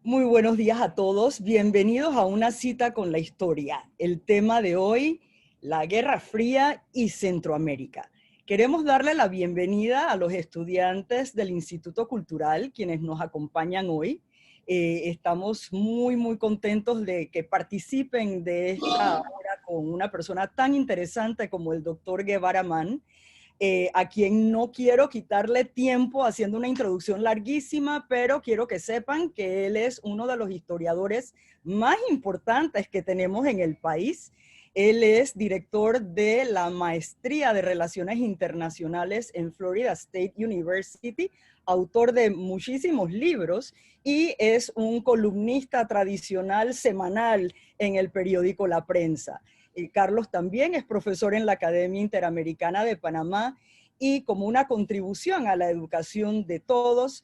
Muy buenos días a todos. Bienvenidos a una cita con la historia. El tema de hoy, la Guerra Fría y Centroamérica. Queremos darle la bienvenida a los estudiantes del Instituto Cultural, quienes nos acompañan hoy. Estamos muy contentos de que participen de esta hora con una persona tan interesante como el doctor Guevara Mann, a quien no quiero quitarle tiempo haciendo una introducción larguísima, pero quiero que sepan que él es uno de los historiadores más importantes que tenemos en el país. Él es director de la Maestría de Relaciones Internacionales en Florida State University, autor de muchísimos libros y es un columnista tradicional semanal en el periódico La Prensa. Carlos también es profesor en la Academia Interamericana de Panamá y como una contribución a la educación de todos,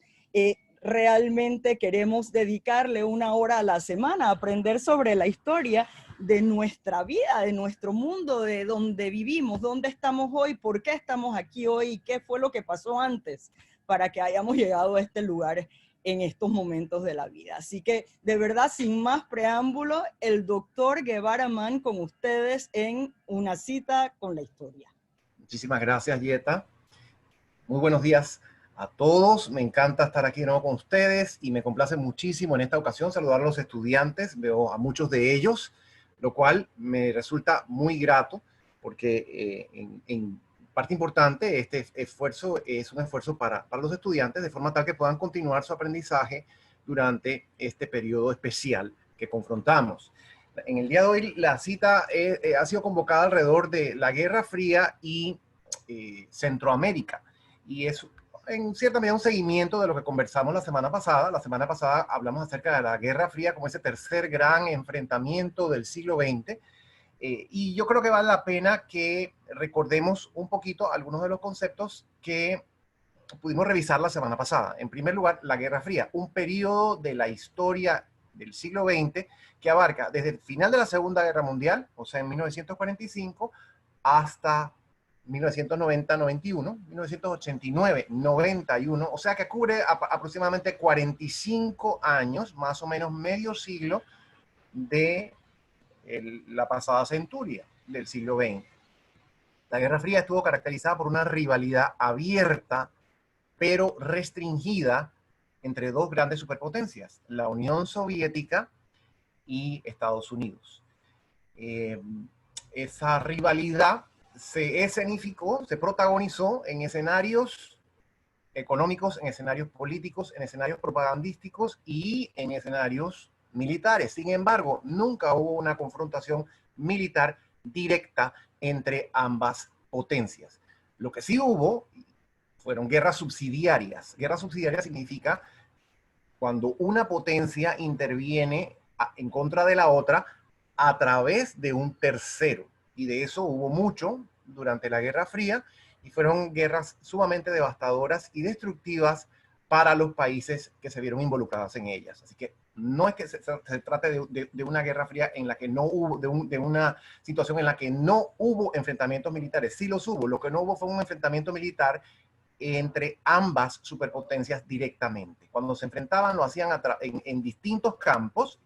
realmente queremos dedicarle una hora a la semana a aprender sobre la historia de nuestra vida, de nuestro mundo, de dónde vivimos, dónde estamos hoy, por qué estamos aquí hoy, qué fue lo que pasó antes para que hayamos llegado a este lugar en estos momentos de la vida. Así que, de verdad, sin más preámbulo, el doctor Guevara Mann con ustedes en una cita con la historia. Muchísimas gracias, Yeta. Muy buenos días a todos. Me encanta estar aquí de nuevo con ustedes y me complace muchísimo en esta ocasión saludar a los estudiantes. Veo a muchos de ellos, lo cual me resulta muy grato porque en parte importante este esfuerzo es un esfuerzo para los estudiantes de forma tal que puedan continuar su aprendizaje durante este periodo especial que confrontamos. En el día de hoy la cita ha sido convocada alrededor de la Guerra Fría y Centroamérica. Y es en cierta medida un seguimiento de lo que conversamos la semana pasada. La semana pasada hablamos acerca de la Guerra Fría como ese tercer gran enfrentamiento del siglo XX. Y yo creo que vale la pena que recordemos un poquito algunos de los conceptos que pudimos revisar la semana pasada. En primer lugar, la Guerra Fría, un periodo de la historia del siglo XX que abarca desde el final de la Segunda Guerra Mundial, o sea, en 1945, hasta 1990, 91, 1989, 91, o sea que cubre aproximadamente 45 años, más o menos medio siglo de la pasada centuria del siglo XX. La Guerra Fría estuvo caracterizada por una rivalidad abierta, pero restringida entre dos grandes superpotencias, la Unión Soviética y Estados Unidos. Esa rivalidad se escenificó, se protagonizó en escenarios económicos, en escenarios políticos, en escenarios propagandísticos y en escenarios militares. Sin embargo, nunca hubo una confrontación militar directa entre ambas potencias. Lo que sí hubo fueron guerras subsidiarias. Guerra subsidiaria significa cuando una potencia interviene en contra de la otra a través de un tercero. Y de eso hubo mucho durante la Guerra Fría y fueron guerras sumamente devastadoras y destructivas para los países que se vieron involucrados en ellas. Así que no es que se trate de una guerra fría en la que no hubo, de una situación en la que no hubo enfrentamientos militares. Sí los hubo. Lo que no hubo fue un enfrentamiento militar entre ambas superpotencias directamente. Cuando se enfrentaban lo hacían en distintos campos,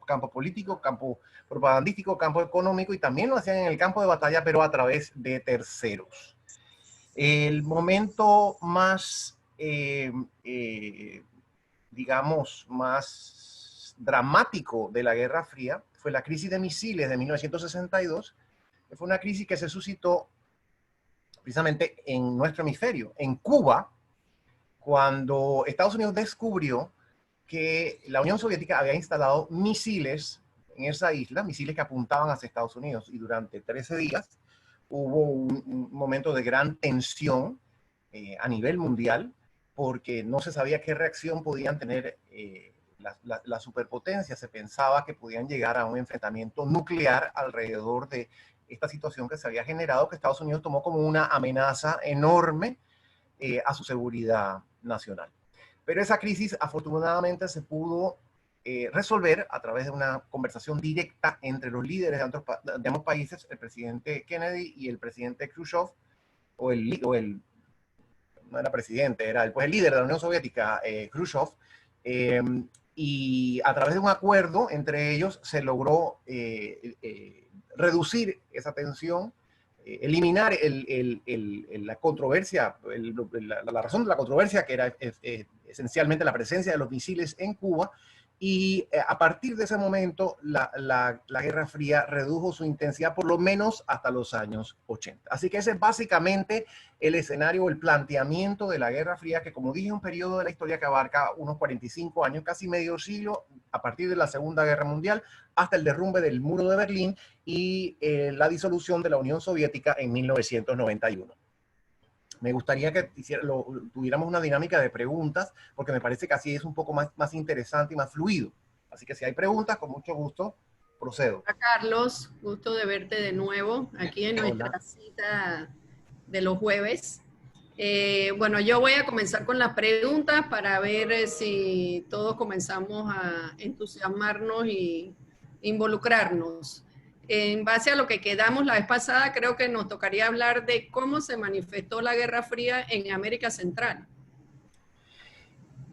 campo político, campo propagandístico, campo económico, y también lo hacían en el campo de batalla, pero a través de terceros. El momento más, digamos, más dramático de la Guerra Fría fue la crisis de misiles de 1962, que fue una crisis que se suscitó precisamente en nuestro hemisferio, en Cuba, cuando Estados Unidos descubrió que la Unión Soviética había instalado misiles en esa isla, misiles que apuntaban hacia Estados Unidos, y durante 13 días hubo un momento de gran tensión a nivel mundial, porque no se sabía qué reacción podían tener las superpotencias. Se pensaba que podían llegar a un enfrentamiento nuclear alrededor de esta situación que se había generado, que Estados Unidos tomó como una amenaza enorme a su seguridad nacional. Pero esa crisis afortunadamente se pudo resolver a través de una conversación directa entre los líderes de ambos países, el presidente Kennedy y el presidente Khrushchev, no era presidente, era el líder de la Unión Soviética, Khrushchev, y a través de un acuerdo entre ellos se logró reducir esa tensión, eliminar la controversia, la razón de la controversia, que era esencialmente la presencia de los misiles en Cuba, y a partir de ese momento la Guerra Fría redujo su intensidad por lo menos hasta los años 80. Así que ese es básicamente el escenario, el planteamiento de la Guerra Fría, que como dije, es un periodo de la historia que abarca unos 45 años, casi medio siglo, a partir de la Segunda Guerra Mundial hasta el derrumbe del muro de Berlín y la disolución de la Unión Soviética en 1991. Me gustaría que tuviéramos una dinámica de preguntas, porque me parece que así es un poco más interesante y más fluido. Así que si hay preguntas, con mucho gusto, procedo. Carlos, gusto de verte de nuevo aquí en nuestra cita de los jueves. Bueno, yo voy a comenzar con las preguntas para ver si todos comenzamos a entusiasmarnos y involucrarnos. En base a lo que quedamos la vez pasada, creo que nos tocaría hablar de cómo se manifestó la Guerra Fría en América Central.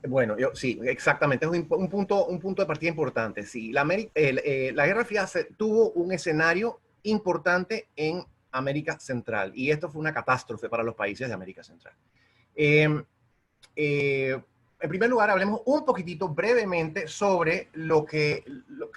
Bueno, sí, exactamente, es un punto de partida importante. Sí, la Guerra Fría tuvo un escenario importante en América Central, y esto fue una catástrofe para los países de América Central. En primer lugar, hablemos un poquitito brevemente sobre lo que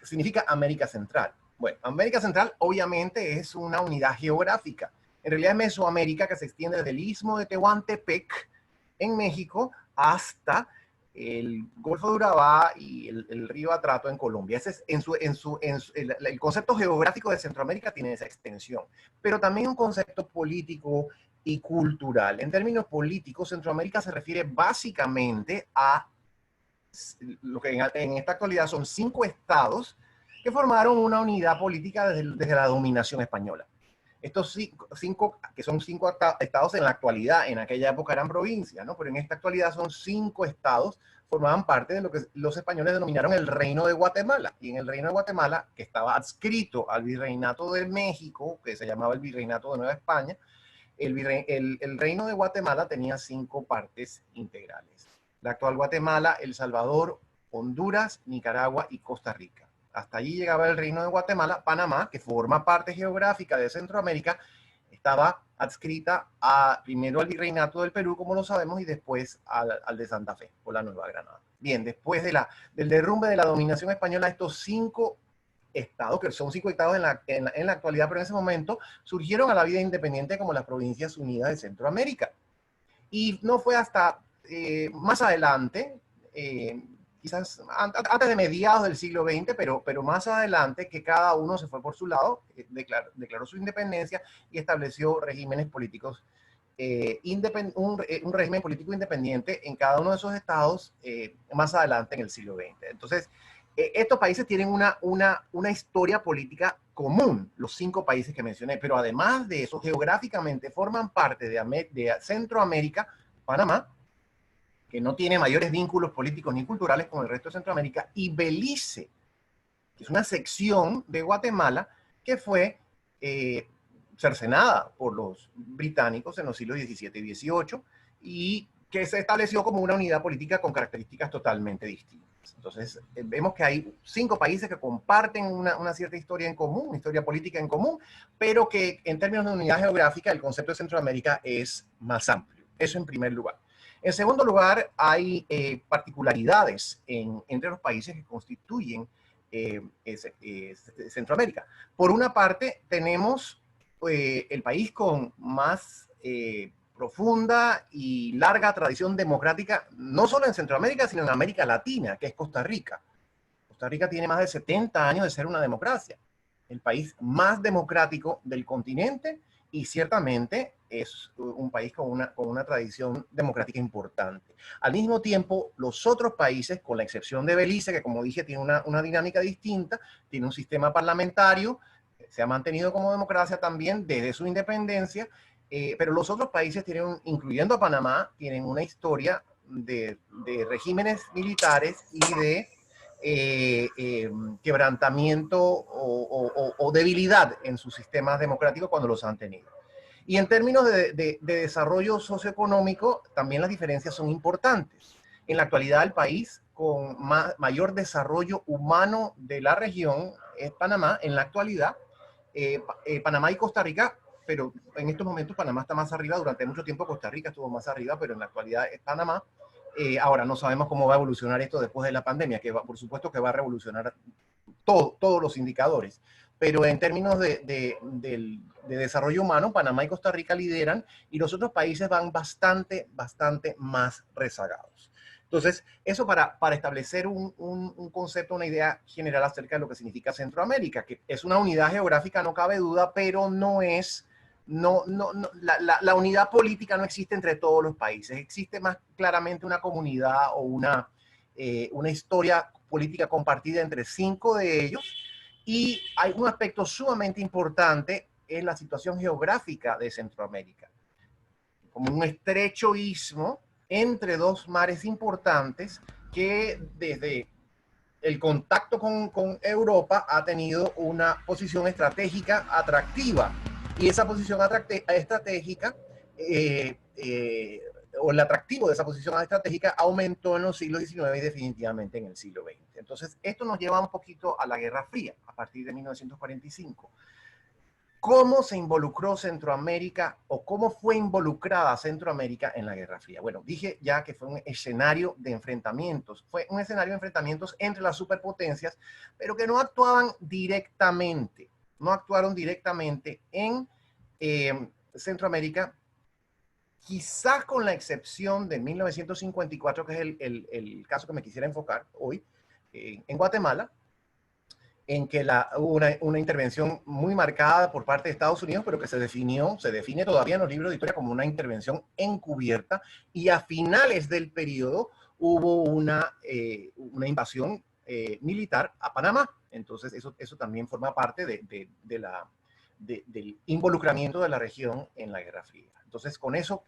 significa América Central. Bueno, América Central obviamente es una unidad geográfica. En realidad es Mesoamérica, que se extiende desde el istmo de Tehuantepec en México hasta el Golfo de Urabá y el río Atrato en Colombia. Ese es el concepto geográfico de Centroamérica tiene esa extensión, pero también un concepto político y cultural. En términos políticos, Centroamérica se refiere básicamente a lo que en esta actualidad son 5 estados que formaron una unidad política desde la dominación española. Estos que son 5 estados en la actualidad, en aquella época eran provincias, ¿no? Pero en esta actualidad son 5 estados, formaban parte de lo que los españoles denominaron el Reino de Guatemala. Y en el Reino de Guatemala, que estaba adscrito al Virreinato de México, que se llamaba el Virreinato de Nueva España, el Reino de Guatemala tenía 5 partes integrales: la actual Guatemala, El Salvador, Honduras, Nicaragua y Costa Rica. Hasta allí llegaba el Reino de Guatemala. Panamá, que forma parte geográfica de Centroamérica, estaba adscrita primero al Virreinato del Perú, como lo sabemos, y después al de Santa Fe, o la Nueva Granada. Bien, después del derrumbe de la dominación española, estos 5 estados, que son 5 estados en la actualidad, pero en ese momento surgieron a la vida independiente como las Provincias Unidas de Centroamérica. Y no fue hasta más adelante, quizás antes de mediados del siglo XX, pero más adelante, que cada uno se fue por su lado, declaró su independencia y estableció regímenes políticos, un régimen político independiente en cada uno de esos estados más adelante en el siglo XX. Entonces, estos países tienen una historia política común, los 5 países que mencioné, pero además de eso, geográficamente forman parte de Centroamérica. Panamá, que no tiene mayores vínculos políticos ni culturales con el resto de Centroamérica, y Belice, que es una sección de Guatemala que fue cercenada por los británicos en los siglos XVII y XVIII, y que se estableció como una unidad política con características totalmente distintas. Entonces, vemos que hay 5 países que comparten una cierta historia en común, una historia política en común, pero que en términos de unidad geográfica, el concepto de Centroamérica es más amplio. Eso en primer lugar. En segundo lugar, hay particularidades entre los países que constituyen Centroamérica. Por una parte, tenemos el país con más profunda y larga tradición democrática, no solo en Centroamérica, sino en América Latina, que es Costa Rica. Costa Rica tiene más de 70 años de ser una democracia, el país más democrático del continente, y ciertamente es un país con una tradición democrática importante. Al mismo tiempo, los otros países, con la excepción de Belice, que como dije tiene una dinámica distinta, tiene un sistema parlamentario, se ha mantenido como democracia también desde su independencia, pero los otros países tienen, incluyendo a Panamá, tienen una historia de regímenes militares y de quebrantamiento o debilidad en sus sistemas democráticos cuando los han tenido. Y en términos de desarrollo socioeconómico, también las diferencias son importantes. En la actualidad el país con mayor desarrollo humano de la región es Panamá en la actualidad. Panamá y Costa Rica, pero en estos momentos Panamá está más arriba. Durante mucho tiempo Costa Rica estuvo más arriba, pero en la actualidad es Panamá. Ahora no sabemos cómo va a evolucionar esto después de la pandemia, que por supuesto que va a revolucionar todos los indicadores. Pero en términos de desarrollo humano, Panamá y Costa Rica lideran y los otros países van bastante más rezagados. Entonces, eso para establecer un concepto, una idea general acerca de lo que significa Centroamérica, que es una unidad geográfica, no cabe duda, pero no es, la unidad política no existe entre todos los países. Existe más claramente una comunidad o una historia política compartida entre 5 de ellos. Y hay un aspecto sumamente importante en la situación geográfica de Centroamérica, como un estrecho istmo entre 2 mares importantes que desde el contacto con Europa ha tenido una posición estratégica atractiva. Y esa posición estratégica, o el atractivo de esa posición estratégica aumentó en los siglos XIX y definitivamente en el siglo XX. Entonces, esto nos lleva un poquito a la Guerra Fría, a partir de 1945. ¿Cómo se involucró Centroamérica o cómo fue involucrada Centroamérica en la Guerra Fría? Bueno, dije ya que fue un escenario de enfrentamientos. Fue un escenario de enfrentamientos entre las superpotencias, pero que no actuaban directamente. No actuaron directamente en Centroamérica, quizás con la excepción de 1954, que es el caso que me quisiera enfocar hoy, en Guatemala, en que hubo una intervención muy marcada por parte de Estados Unidos, pero que se define todavía en los libros de historia como una intervención encubierta, y a finales del periodo hubo una invasión militar a Panamá. Entonces eso también forma parte del involucramiento de la región en la Guerra Fría. Entonces con eso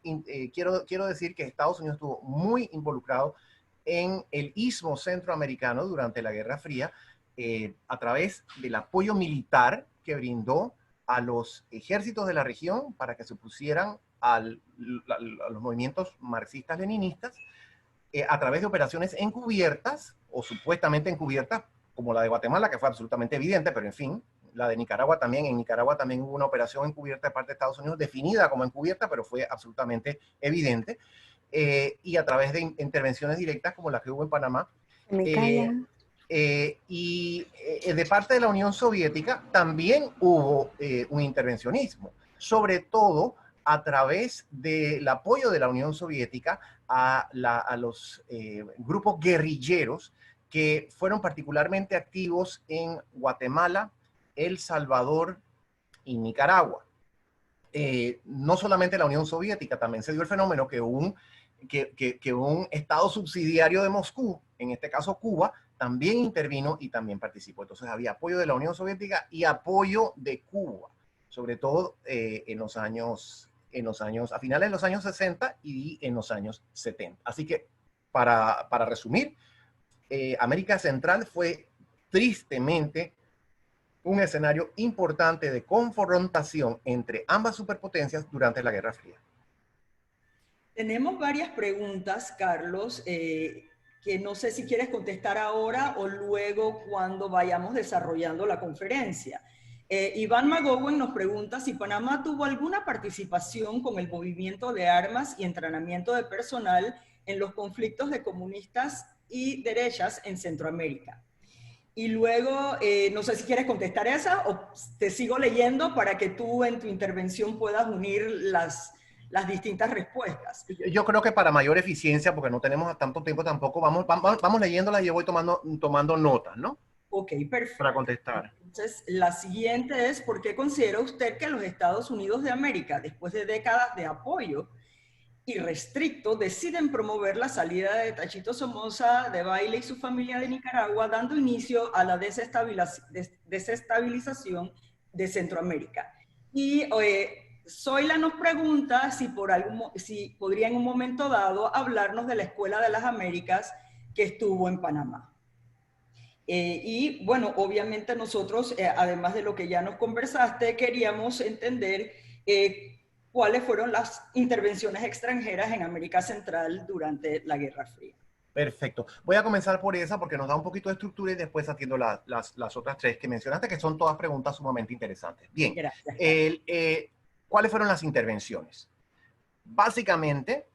quiero decir que Estados Unidos estuvo muy involucrado en el istmo centroamericano durante la Guerra Fría, a través del apoyo militar que brindó a los ejércitos de la región para que se opusieran a los movimientos marxistas-leninistas, a través de operaciones encubiertas o supuestamente encubiertas, como la de Guatemala, que fue absolutamente evidente, pero en fin, la de Nicaragua también. En Nicaragua también hubo una operación encubierta de parte de Estados Unidos, definida como encubierta, pero fue absolutamente evidente, y a través de intervenciones directas como la que hubo en Panamá. Me callan. Y de parte de la Unión Soviética también hubo un intervencionismo, sobre todo a través del apoyo de la Unión Soviética a los grupos guerrilleros que fueron particularmente activos en Guatemala, El Salvador y Nicaragua. No solamente la Unión Soviética, también se dio el fenómeno que un estado subsidiario de Moscú, en este caso Cuba, también intervino y también participó. Entonces había apoyo de la Unión Soviética y apoyo de Cuba, sobre todo a finales de los años 60 y en los años 70. Así que, para resumir, América Central fue tristemente un escenario importante de confrontación entre ambas superpotencias durante la Guerra Fría. Tenemos varias preguntas, Carlos, que no sé si quieres contestar ahora o luego cuando vayamos desarrollando la conferencia. Iván McGowan nos pregunta si Panamá tuvo alguna participación con el movimiento de armas y entrenamiento de personal en los conflictos de comunistas y derechas en Centroamérica. Y luego, no sé si quieres contestar esa o te sigo leyendo para que tú en tu intervención puedas unir las distintas respuestas. Yo creo que para mayor eficiencia, porque no tenemos tanto tiempo tampoco, vamos leyéndolas y yo voy tomando notas, ¿no? Ok, perfecto. Para contestar. Entonces, la siguiente es, ¿por qué considera usted que los Estados Unidos de América, después de décadas de apoyo irrestricto, deciden promover la salida de Tachito Somoza de Baile y su familia de Nicaragua, dando inicio a la desestabilización de Centroamérica? Y Zoila nos pregunta si podría en un momento dado hablarnos de la Escuela de las Américas que estuvo en Panamá. Y bueno, obviamente nosotros, además de lo que ya nos conversaste, queríamos entender cuáles fueron las intervenciones extranjeras en América Central durante la Guerra Fría. Perfecto. Voy a comenzar por esa porque nos da un poquito de estructura y después atiendo las otras tres que mencionaste, que son todas preguntas sumamente interesantes. Bien, Gracias. ¿cuáles fueron las intervenciones? Básicamente,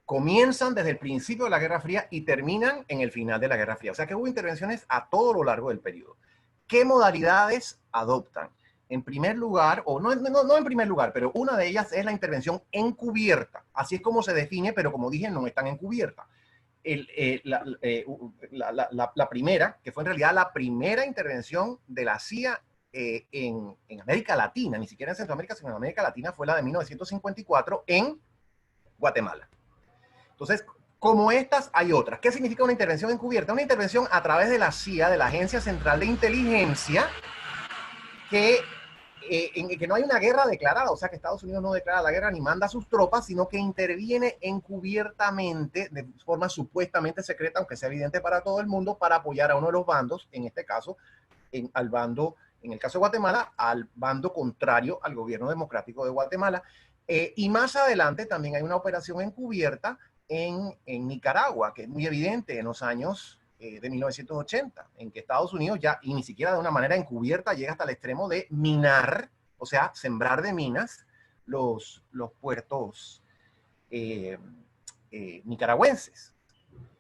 comienzan desde el principio de la Guerra Fría y terminan en el final de la Guerra Fría. O sea que hubo intervenciones a todo lo largo del periodo. ¿Qué modalidades adoptan? En primer lugar, o no en primer lugar, pero una de ellas es la intervención encubierta. Así es como se define, pero como dije, no están encubierta. La primera, que fue en realidad la primera intervención de la CIA en América Latina, ni siquiera en Centroamérica, sino en América Latina, fue la de 1954 en Guatemala. Entonces, como estas, hay otras. ¿Qué significa una intervención encubierta? Una intervención a través de la CIA, de la Agencia Central de Inteligencia, en que no hay una guerra declarada, o sea que Estados Unidos no declara la guerra ni manda a sus tropas, sino que interviene encubiertamente, de forma supuestamente secreta, aunque sea evidente para todo el mundo, para apoyar a uno de los bandos, en este caso, al bando, en el caso de Guatemala, al bando contrario al gobierno democrático de Guatemala. Y más adelante también hay una operación encubierta en Nicaragua, que es muy evidente en los años de 1980, en que Estados Unidos ya, y ni siquiera de una manera encubierta, llega hasta el extremo de minar, o sea, sembrar de minas los puertos nicaragüenses.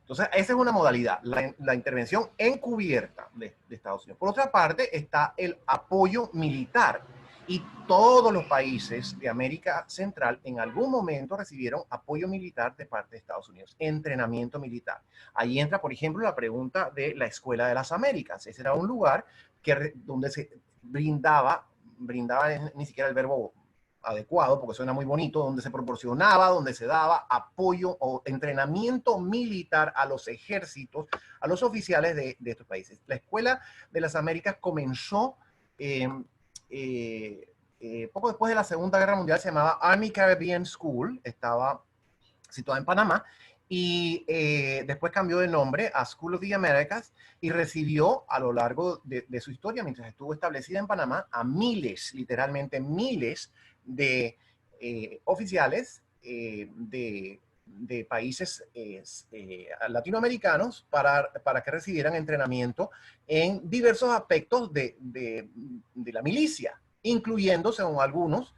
Entonces, esa es una modalidad, la intervención encubierta de Estados Unidos. Por otra parte, está el apoyo militar. Y todos los países de América Central en algún momento recibieron apoyo militar de parte de Estados Unidos, entrenamiento militar. Ahí entra, por ejemplo, la pregunta de la Escuela de las Américas. Ese era un lugar donde se brindaba ni siquiera el verbo adecuado, porque suena muy bonito, donde se proporcionaba, donde se daba apoyo o entrenamiento militar a los ejércitos, a los oficiales de estos países. La Escuela de las Américas comenzó poco después de la Segunda Guerra Mundial, se llamaba Army Caribbean School, estaba situada en Panamá, y después cambió de nombre a School of the Americas y recibió a lo largo de su historia, mientras estuvo establecida en Panamá, a miles, literalmente miles de oficiales de países latinoamericanos para que recibieran entrenamiento en diversos aspectos de la milicia, incluyendo, según algunos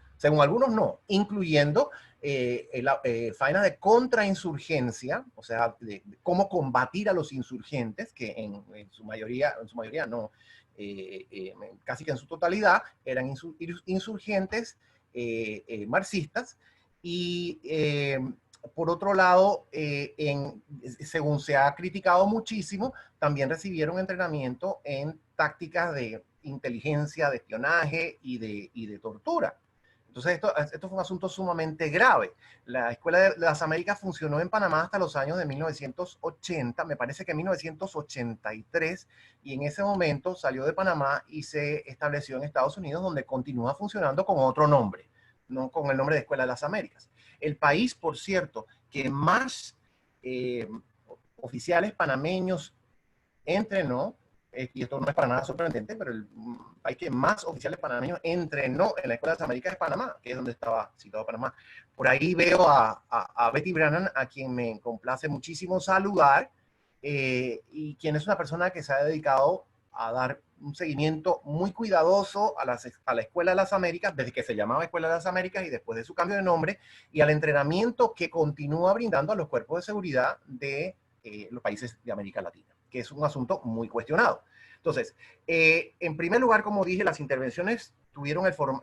no, incluyendo faenas de contrainsurgencia, o sea, de cómo combatir a los insurgentes, que en su mayoría no, casi que en su totalidad eran insurgentes marxistas, y por otro lado, según se ha criticado muchísimo, también recibieron entrenamiento en tácticas de inteligencia, de espionaje y de tortura. Entonces, esto fue un asunto sumamente grave. La Escuela de las Américas funcionó en Panamá hasta los años de 1980, me parece que 1983, y en ese momento salió de Panamá y se estableció en Estados Unidos, donde continúa funcionando con otro nombre, no con el nombre de Escuela de las Américas. El país, por cierto, que más oficiales panameños entrenó, y esto no es para nada sorprendente, pero el país que más oficiales panameños entrenó en la Escuela de las Américas es Panamá, que es donde estaba situado Panamá. Por ahí veo a Betty Brannan, a quien me complace muchísimo saludar, y quien es una persona que se ha dedicado a dar un seguimiento muy cuidadoso a la Escuela de las Américas, desde que se llamaba Escuela de las Américas y después de su cambio de nombre, y al entrenamiento que continúa brindando a los cuerpos de seguridad de los países de América Latina, que es un asunto muy cuestionado. Entonces, en primer lugar, como dije, las intervenciones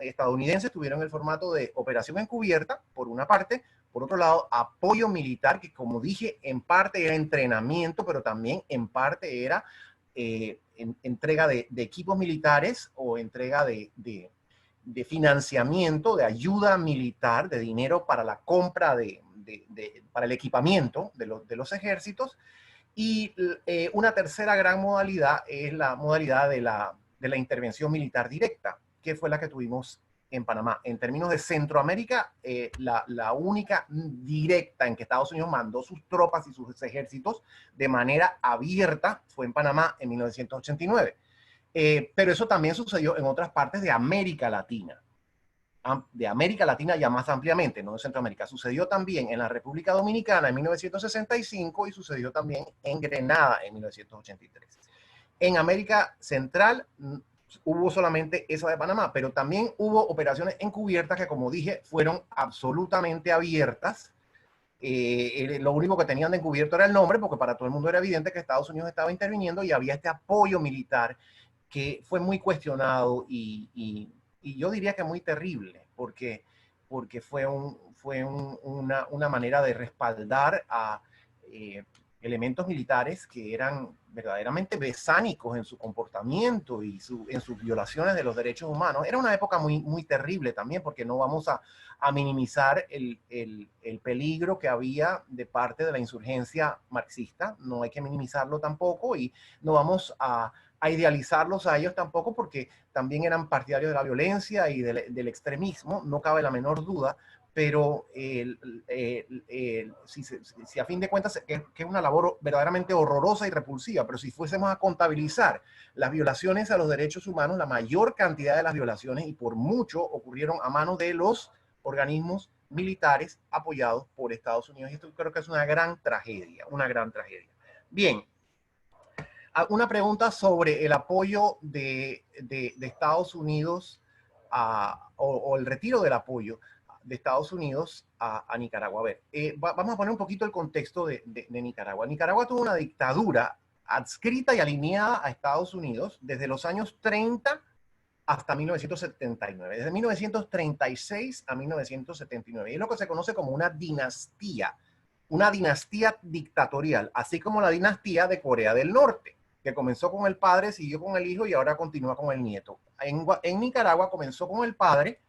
estadounidenses tuvieron el formato de operación encubierta, por una parte. Por otro lado, apoyo militar, que como dije, en parte era entrenamiento, pero también en parte era entrega de equipos militares o entrega de financiamiento, de ayuda militar, de dinero para la compra para el equipamiento de los ejércitos. Y una tercera gran modalidad es la modalidad de la intervención militar directa, que fue la que tuvimos en Panamá. En términos de Centroamérica, la única directa en que Estados Unidos mandó sus tropas y sus ejércitos de manera abierta fue en Panamá en 1989. Pero eso también sucedió en otras partes de América Latina. de América Latina ya más ampliamente, no de Centroamérica. Sucedió también en la República Dominicana en 1965 y sucedió también en Grenada en 1983. En América Central hubo solamente esa de Panamá, pero también hubo operaciones encubiertas que, como dije, fueron absolutamente abiertas. Lo único que tenían de encubierto era el nombre, porque para todo el mundo era evidente que Estados Unidos estaba interviniendo y había este apoyo militar que fue muy cuestionado y yo diría que muy terrible, porque fue una manera de respaldar a elementos militares que eran verdaderamente besánicos en su comportamiento y en sus violaciones de los derechos humanos. Era una época muy, muy terrible también, porque no vamos a minimizar el peligro que había de parte de la insurgencia marxista, no hay que minimizarlo tampoco, y no vamos a idealizarlos a ellos tampoco, porque también eran partidarios de la violencia y del extremismo, no cabe la menor duda, pero si a fin de cuentas que es una labor verdaderamente horrorosa y repulsiva, pero si fuésemos a contabilizar las violaciones a los derechos humanos, la mayor cantidad de las violaciones, y por mucho, ocurrieron a manos de los organismos militares apoyados por Estados Unidos, y esto creo que es una gran tragedia, una gran tragedia. Bien, una pregunta sobre el apoyo de Estados Unidos o el retiro del apoyo de Estados Unidos a Nicaragua. A ver, vamos a poner un poquito el contexto de Nicaragua. Nicaragua tuvo una dictadura adscrita y alineada a Estados Unidos desde los años 30 hasta 1979, desde 1936 a 1979. Y es lo que se conoce como una dinastía dictatorial, así como la dinastía de Corea del Norte, que comenzó con el padre, siguió con el hijo y ahora continúa con el nieto. En Nicaragua comenzó con el padre,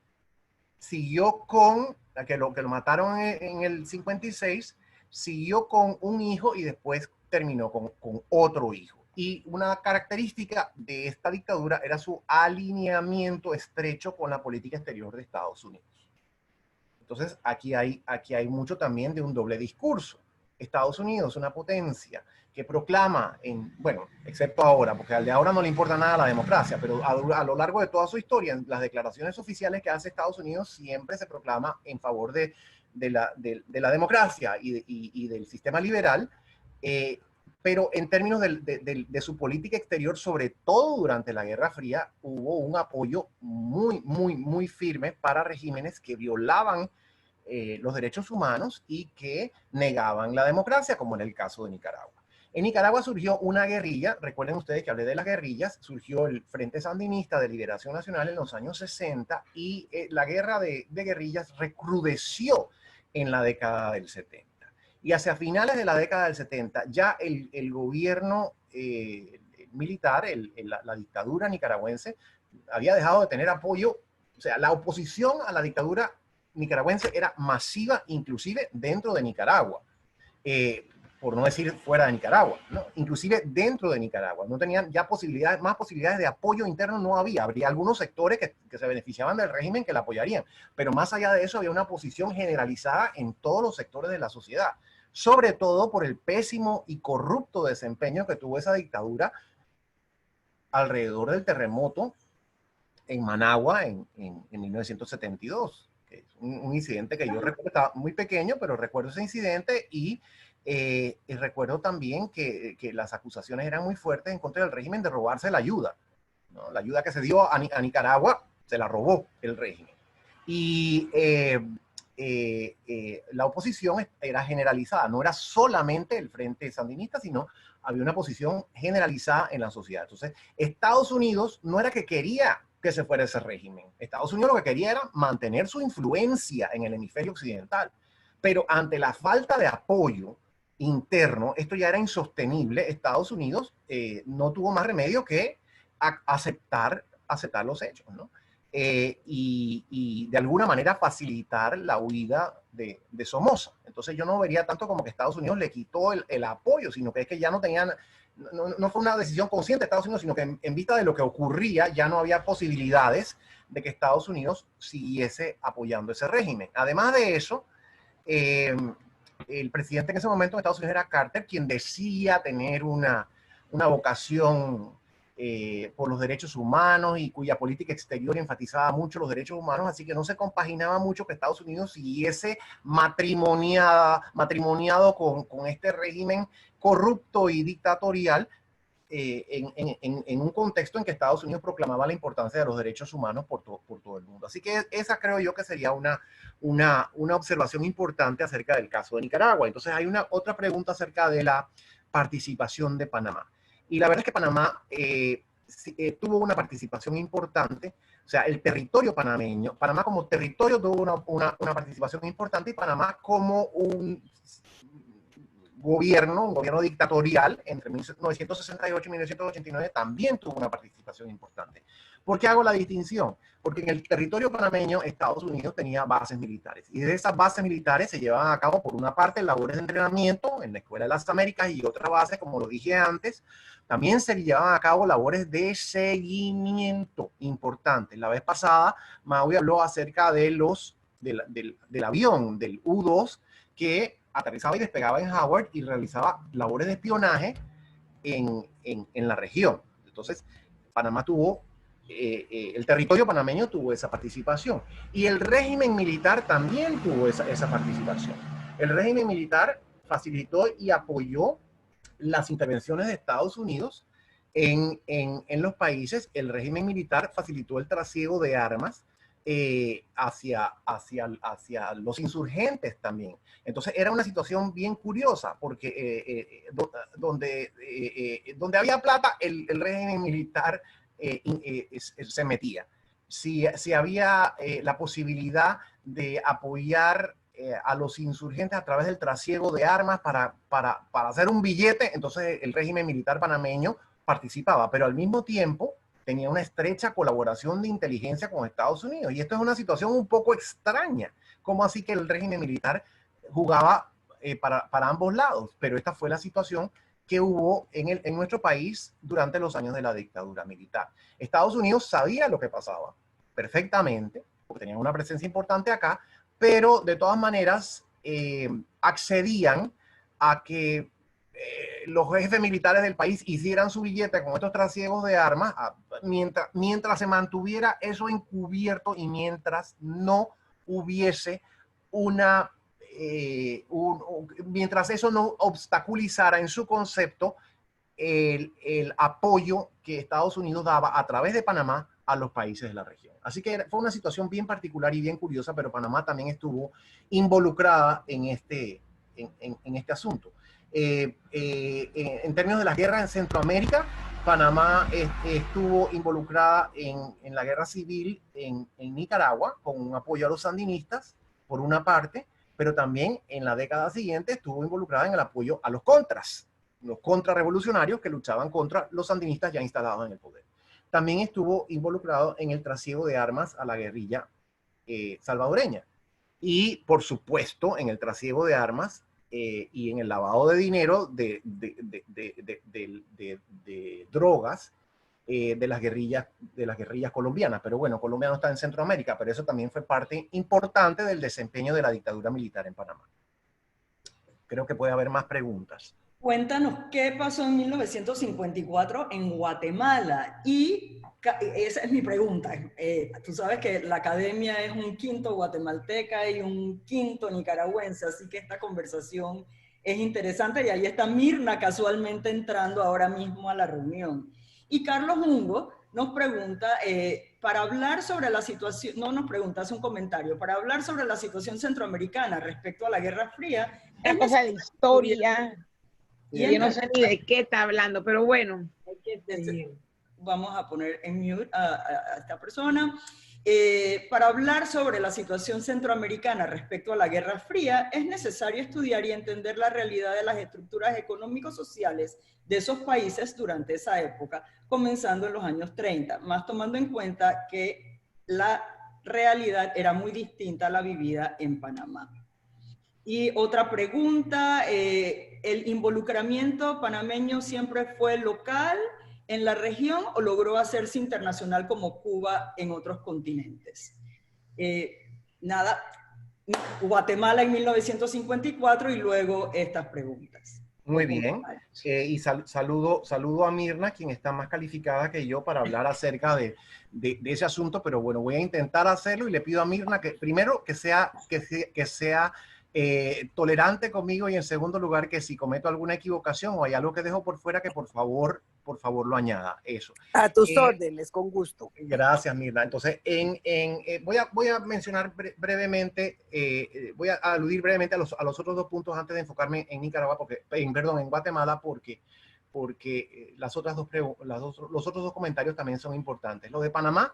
siguió con, que lo mataron en el 56, siguió con un hijo y después terminó con otro hijo. Y una característica de esta dictadura era su alineamiento estrecho con la política exterior de Estados Unidos. Entonces, aquí hay mucho también de un doble discurso. Estados Unidos, una potencia que proclama, bueno, excepto ahora, porque al de ahora no le importa nada la democracia, pero a lo largo de toda su historia, en las declaraciones oficiales que hace Estados Unidos, siempre se proclama en favor de la democracia y del sistema liberal, pero en términos de su política exterior, sobre todo durante la Guerra Fría, hubo un apoyo muy, muy, muy firme para regímenes que violaban los derechos humanos y que negaban la democracia, como en el caso de Nicaragua. En Nicaragua surgió una guerrilla, recuerden ustedes que hablé de las guerrillas, surgió el Frente Sandinista de Liberación Nacional en los años 60 y la guerra de guerrillas recrudeció en la década del 70. Y hacia finales de la década del 70 ya el gobierno militar, la dictadura nicaragüense, había dejado de tener apoyo, o sea, la oposición a la dictadura nicaragüense era masiva, inclusive dentro de Nicaragua. Por no decir fuera de Nicaragua, ¿no? Inclusive dentro de Nicaragua. No tenían ya más posibilidades de apoyo interno, no había. Habría algunos sectores que se beneficiaban del régimen que la apoyarían, pero más allá de eso había una oposición generalizada en todos los sectores de la sociedad, sobre todo por el pésimo y corrupto desempeño que tuvo esa dictadura alrededor del terremoto en Managua en 1972. Que es un incidente que yo recuerdo, estaba muy pequeño, pero recuerdo ese incidente y recuerdo también que las acusaciones eran muy fuertes en contra del régimen de robarse la ayuda, ¿no? La ayuda que se dio a Nicaragua se la robó el régimen. Y la oposición era generalizada, no era solamente el Frente Sandinista, sino había una posición generalizada en la sociedad. Entonces, Estados Unidos no era que quería que se fuera ese régimen. Estados Unidos lo que quería era mantener su influencia en el hemisferio occidental. Pero ante la falta de apoyo interno, esto ya era insostenible. Estados Unidos no tuvo más remedio que aceptar los hechos, ¿no? Y de alguna manera facilitar la huida de Somoza. Entonces yo no vería tanto como que Estados Unidos le quitó el apoyo, sino que es que ya no tenían, no fue una decisión consciente de Estados Unidos, sino que en vista de lo que ocurría ya no había posibilidades de que Estados Unidos siguiese apoyando ese régimen. Además de eso, el presidente en ese momento de Estados Unidos era Carter, quien decía tener una vocación por los derechos humanos y cuya política exterior enfatizaba mucho los derechos humanos, así que no se compaginaba mucho que Estados Unidos siguiese matrimoniado con este régimen corrupto y dictatorial, en un contexto en que Estados Unidos proclamaba la importancia de los derechos humanos por todo el mundo. Así que esa creo yo que sería una observación importante acerca del caso de Nicaragua. Entonces hay otra pregunta acerca de la participación de Panamá. Y la verdad es que Panamá tuvo una participación importante. O sea, el territorio panameño, Panamá como territorio tuvo una participación importante, y Panamá como un gobierno dictatorial entre 1968 y 1989 también tuvo una participación importante. ¿Por qué hago la distinción? Porque en el territorio panameño Estados Unidos tenía bases militares, y de esas bases militares se llevaban a cabo por una parte labores de entrenamiento en la Escuela de las Américas, y otra base, como lo dije antes, también se llevaban a cabo labores de seguimiento importantes. La vez pasada Maui habló acerca del avión, del U-2, que aterrizaba y despegaba en Howard y realizaba labores de espionaje en la región. Entonces, Panamá tuvo, el territorio panameño tuvo esa participación, y el régimen militar también tuvo esa participación. El régimen militar facilitó y apoyó las intervenciones de Estados Unidos en los países. El régimen militar facilitó el trasiego de armas hacia los insurgentes también. Entonces era una situación bien curiosa, porque donde había plata, el régimen militar se metía. Si había la posibilidad de apoyar a los insurgentes a través del trasiego de armas para hacer un billete, entonces el régimen militar panameño participaba, pero al mismo tiempo tenía una estrecha colaboración de inteligencia con Estados Unidos. Y esto es una situación un poco extraña. ¿Cómo así que el régimen militar jugaba para ambos lados? Pero esta fue la situación que hubo en nuestro país durante los años de la dictadura militar. Estados Unidos sabía lo que pasaba perfectamente, porque tenían una presencia importante acá, pero de todas maneras accedían a que los jefes militares del país hicieran su billete con estos trasiegos de armas, mientras se mantuviera eso encubierto, y mientras no hubiese mientras eso no obstaculizara en su concepto el apoyo que Estados Unidos daba a través de Panamá a los países de la región. Así que fue una situación bien particular y bien curiosa, pero Panamá también estuvo involucrada en este asunto. En términos de las guerras en Centroamérica, Panamá estuvo involucrada en la guerra civil en Nicaragua, con un apoyo a los sandinistas, por una parte, pero también en la década siguiente estuvo involucrada en el apoyo a los contrarrevolucionarios que luchaban contra los sandinistas ya instalados en el poder. También estuvo involucrado en el trasiego de armas a la guerrilla salvadoreña. Y, por supuesto, en el trasiego de armas y en el lavado de dinero de drogas de las guerrillas colombianas. Pero bueno, Colombia no está en Centroamérica, pero eso también fue parte importante del desempeño de la dictadura militar en Panamá. Creo que puede haber más preguntas. Cuéntanos qué pasó en 1954 en Guatemala. Y esa es mi pregunta. Tú sabes que la academia es un quinto guatemalteca y un quinto nicaragüense, así que esta conversación es interesante, y ahí está Mirna casualmente entrando ahora mismo a la reunión. Y Carlos Mungo nos pregunta, para hablar sobre la situación, no nos pregunta, hace un comentario, para hablar sobre la situación centroamericana respecto a la Guerra Fría. Una cosa de historia. Y yo no sé ni de qué está hablando, pero bueno. Vamos a poner en mute a esta persona. Para hablar sobre la situación centroamericana respecto a la Guerra Fría, es necesario estudiar y entender la realidad de las estructuras económico-sociales de esos países durante esa época, comenzando en los años 30, más tomando en cuenta que la realidad era muy distinta a la vivida en Panamá. Y otra pregunta, ¿el involucramiento panameño siempre fue local en la región o logró hacerse internacional como Cuba en otros continentes? Nada, Guatemala en 1954 y luego estas preguntas. Muy bien. Y saludo a Mirna, quien está más calificada que yo para hablar acerca de ese asunto, pero bueno, voy a intentar hacerlo y le pido a Mirna que primero que sea tolerante conmigo, y en segundo lugar que si cometo alguna equivocación o hay algo que dejo por fuera, que por favor lo añada. Eso. A tus órdenes, con gusto. Gracias, Mirna. Entonces, voy a mencionar brevemente, voy a aludir brevemente a los otros dos puntos antes de enfocarme en Nicaragua, en Guatemala, porque los otros dos comentarios también son importantes. Lo de Panamá,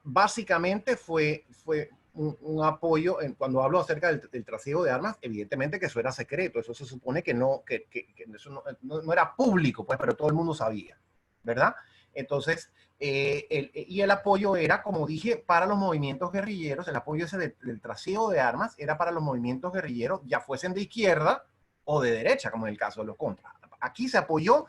básicamente fue un apoyo. Cuando hablo acerca del trasiego de armas, evidentemente que eso era secreto, eso se supone que eso no era público, pues, pero todo el mundo sabía, ¿verdad? Entonces, el apoyo era, como dije, para los movimientos guerrilleros. El apoyo ese del trasiego de armas era para los movimientos guerrilleros, ya fuesen de izquierda o de derecha, como en el caso de los contras. Aquí se apoyó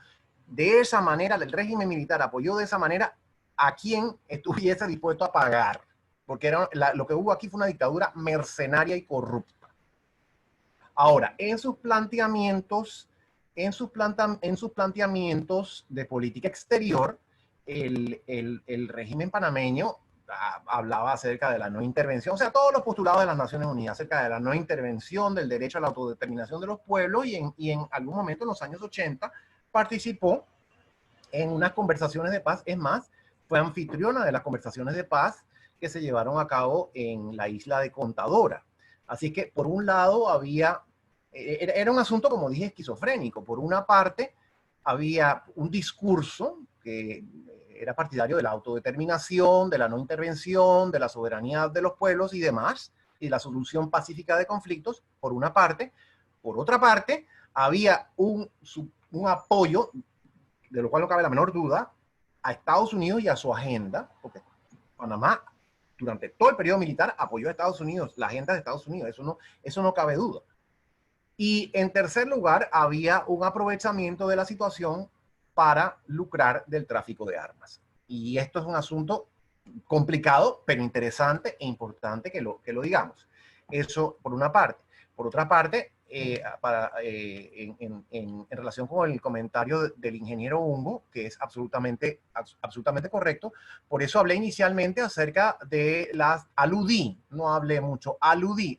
de esa manera, el régimen militar apoyó de esa manera a quien estuviese dispuesto a pagar, porque lo que hubo aquí fue una dictadura mercenaria y corrupta. Ahora, en sus planteamientos de política exterior, el régimen panameño hablaba acerca de la no intervención, o sea, todos los postulados de las Naciones Unidas acerca de la no intervención, del derecho a la autodeterminación de los pueblos, y en algún momento en los años 80 participó en unas conversaciones de paz. Es más, fue anfitriona de las conversaciones de paz que se llevaron a cabo en la isla de Contadora. Así que, por un lado, era un asunto, como dije, esquizofrénico. Por una parte, había un discurso que era partidario de la autodeterminación, de la no intervención, de la soberanía de los pueblos y demás, y la solución pacífica de conflictos, por una parte. Por otra parte, había un apoyo, de lo cual no cabe la menor duda, a Estados Unidos y a su agenda, porque Panamá, durante todo el periodo militar, apoyó a Estados Unidos, la agenda de Estados Unidos, eso no cabe duda. Y en tercer lugar, había un aprovechamiento de la situación para lucrar del tráfico de armas. Y esto es un asunto complicado, pero interesante e importante que lo digamos. Eso por una parte. Por otra parte, en relación con el comentario del ingeniero Humbo, que es absolutamente correcto, por eso hablé inicialmente acerca de aludí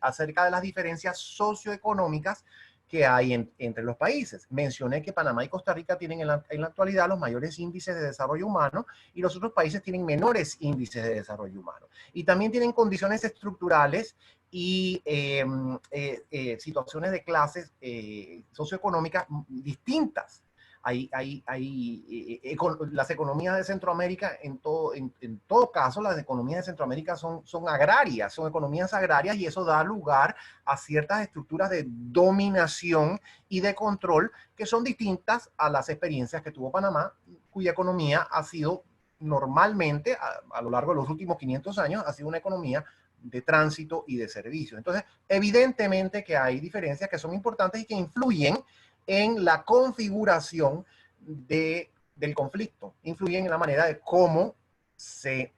acerca de las diferencias socioeconómicas que hay entre los países. Mencioné que Panamá y Costa Rica tienen en la actualidad los mayores índices de desarrollo humano, y los otros países tienen menores índices de desarrollo humano. Y también tienen condiciones estructurales y situaciones de clases socioeconómicas distintas. Las economías de Centroamérica, en todo caso, las economías de Centroamérica son agrarias, son economías agrarias, y eso da lugar a ciertas estructuras de dominación y de control que son distintas a las experiencias que tuvo Panamá, cuya economía ha sido normalmente, a lo largo de los últimos 500 años, ha sido una economía de tránsito y de servicios. Entonces, evidentemente que hay diferencias que son importantes y que influyen en la configuración del conflicto, influyen en la manera de cómo se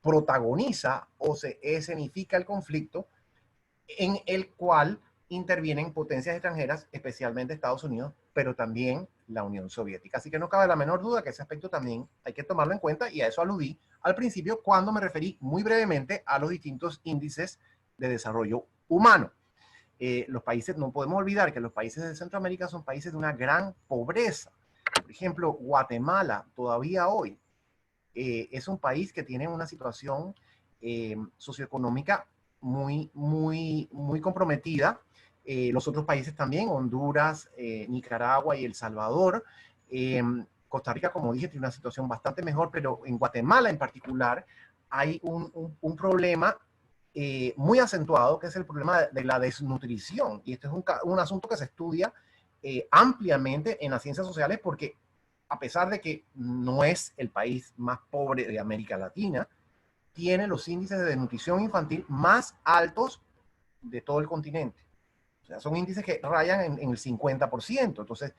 protagoniza o se escenifica el conflicto, en el cual intervienen potencias extranjeras, especialmente Estados Unidos, pero también la Unión Soviética. Así que no cabe la menor duda que ese aspecto también hay que tomarlo en cuenta, y a eso aludí al principio cuando me referí muy brevemente a los distintos índices de desarrollo humano. Los países, no podemos olvidar que los países de Centroamérica son países de una gran pobreza. Por ejemplo, Guatemala todavía hoy es un país que tiene una situación socioeconómica muy comprometida. Los otros países también, Honduras, Nicaragua y El Salvador. Costa Rica, como dije, tiene una situación bastante mejor, pero en Guatemala en particular hay un problema muy acentuado, que es el problema de la desnutrición. Y este es un asunto que se estudia ampliamente en las ciencias sociales, porque a pesar de que no es el país más pobre de América Latina, tiene los índices de desnutrición infantil más altos de todo el continente. O sea, son índices que rayan en el 50%. Entonces,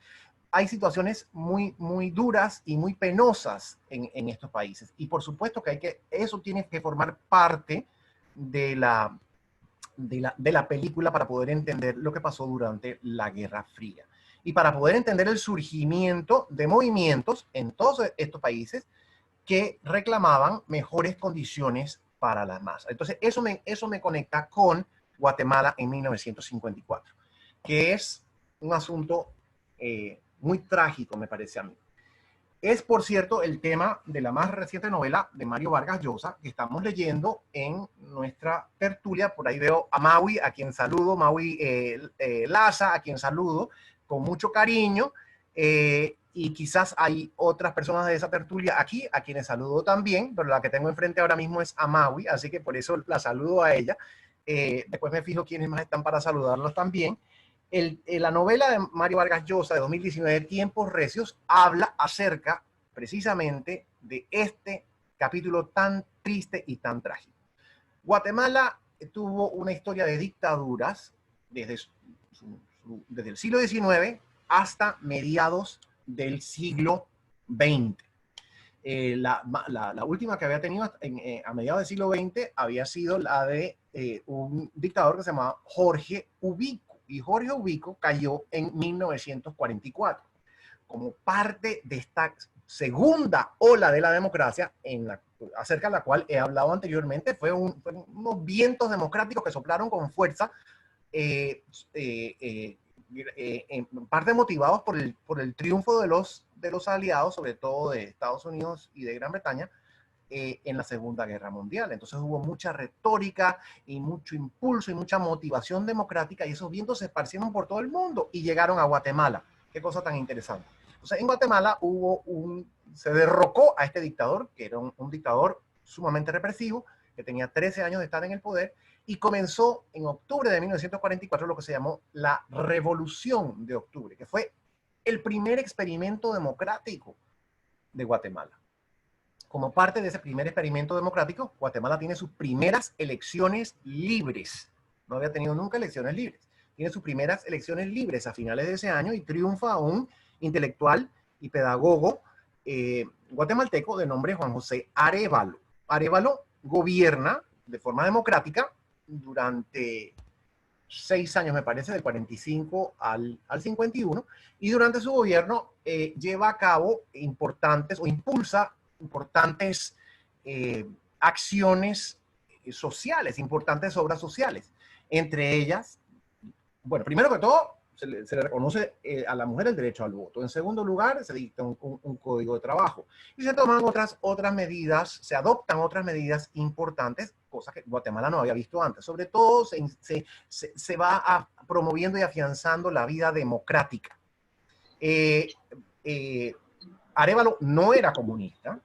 hay situaciones muy duras y muy penosas en estos países. Y por supuesto que eso tiene que formar parte de la película para poder entender lo que pasó durante la Guerra Fría. y para poder entender el surgimiento de movimientos en todos estos países que reclamaban mejores condiciones para las masas. Entonces, eso me conecta con Guatemala en 1954, que es un asunto muy trágico, me parece a mí. Es, por cierto, el tema de la más reciente novela de Mario Vargas Llosa, que estamos leyendo en nuestra tertulia. Por ahí veo a Maui, a quien saludo, Maui Laza, a quien saludo con mucho cariño. Y quizás hay otras personas de esa tertulia aquí, a quienes saludo también, pero la que tengo enfrente ahora mismo es a Maui, así que por eso la saludo a ella. Después me fijo quiénes más están para saludarlos también. La novela de Mario Vargas Llosa de 2019, Tiempos Recios, habla acerca precisamente de este capítulo tan triste y tan trágico. Guatemala tuvo una historia de dictaduras desde el siglo XIX hasta mediados del siglo XX. La última que había tenido a mediados del siglo XX había sido la de un dictador que se llamaba Jorge Ubico. Y Jorge Ubico cayó en 1944 como parte de esta segunda ola de la democracia acerca de la cual he hablado anteriormente. Fueron unos vientos democráticos que soplaron con fuerza, en parte motivados por el triunfo de los aliados, sobre todo de Estados Unidos y de Gran Bretaña, en la Segunda Guerra Mundial. Entonces hubo mucha retórica y mucho impulso y mucha motivación democrática, y esos vientos se esparcieron por todo el mundo y llegaron a Guatemala. Qué cosa tan interesante. Entonces en Guatemala se derrocó a este dictador, que era un dictador sumamente represivo, que tenía 13 años de estar en el poder, y comenzó en octubre de 1944 lo que se llamó la Revolución de Octubre, que fue el primer experimento democrático de Guatemala. Como parte de ese primer experimento democrático, Guatemala tiene sus primeras elecciones libres. No había tenido nunca elecciones libres. Tiene sus primeras elecciones libres a finales de ese año y triunfa un intelectual y pedagogo guatemalteco de nombre Juan José Arévalo. Arévalo gobierna de forma democrática durante 6 años, me parece, del 45 al 51, y durante su gobierno lleva a cabo impulsa importantes acciones sociales, importantes obras sociales. Entre ellas, bueno, primero que todo, se le reconoce a la mujer el derecho al voto. En segundo lugar, se dicta un código de trabajo. Y se toman otras medidas, se adoptan otras medidas importantes, cosas que Guatemala no había visto antes. Sobre todo, se va promoviendo y afianzando la vida democrática. Arévalo no era comunista,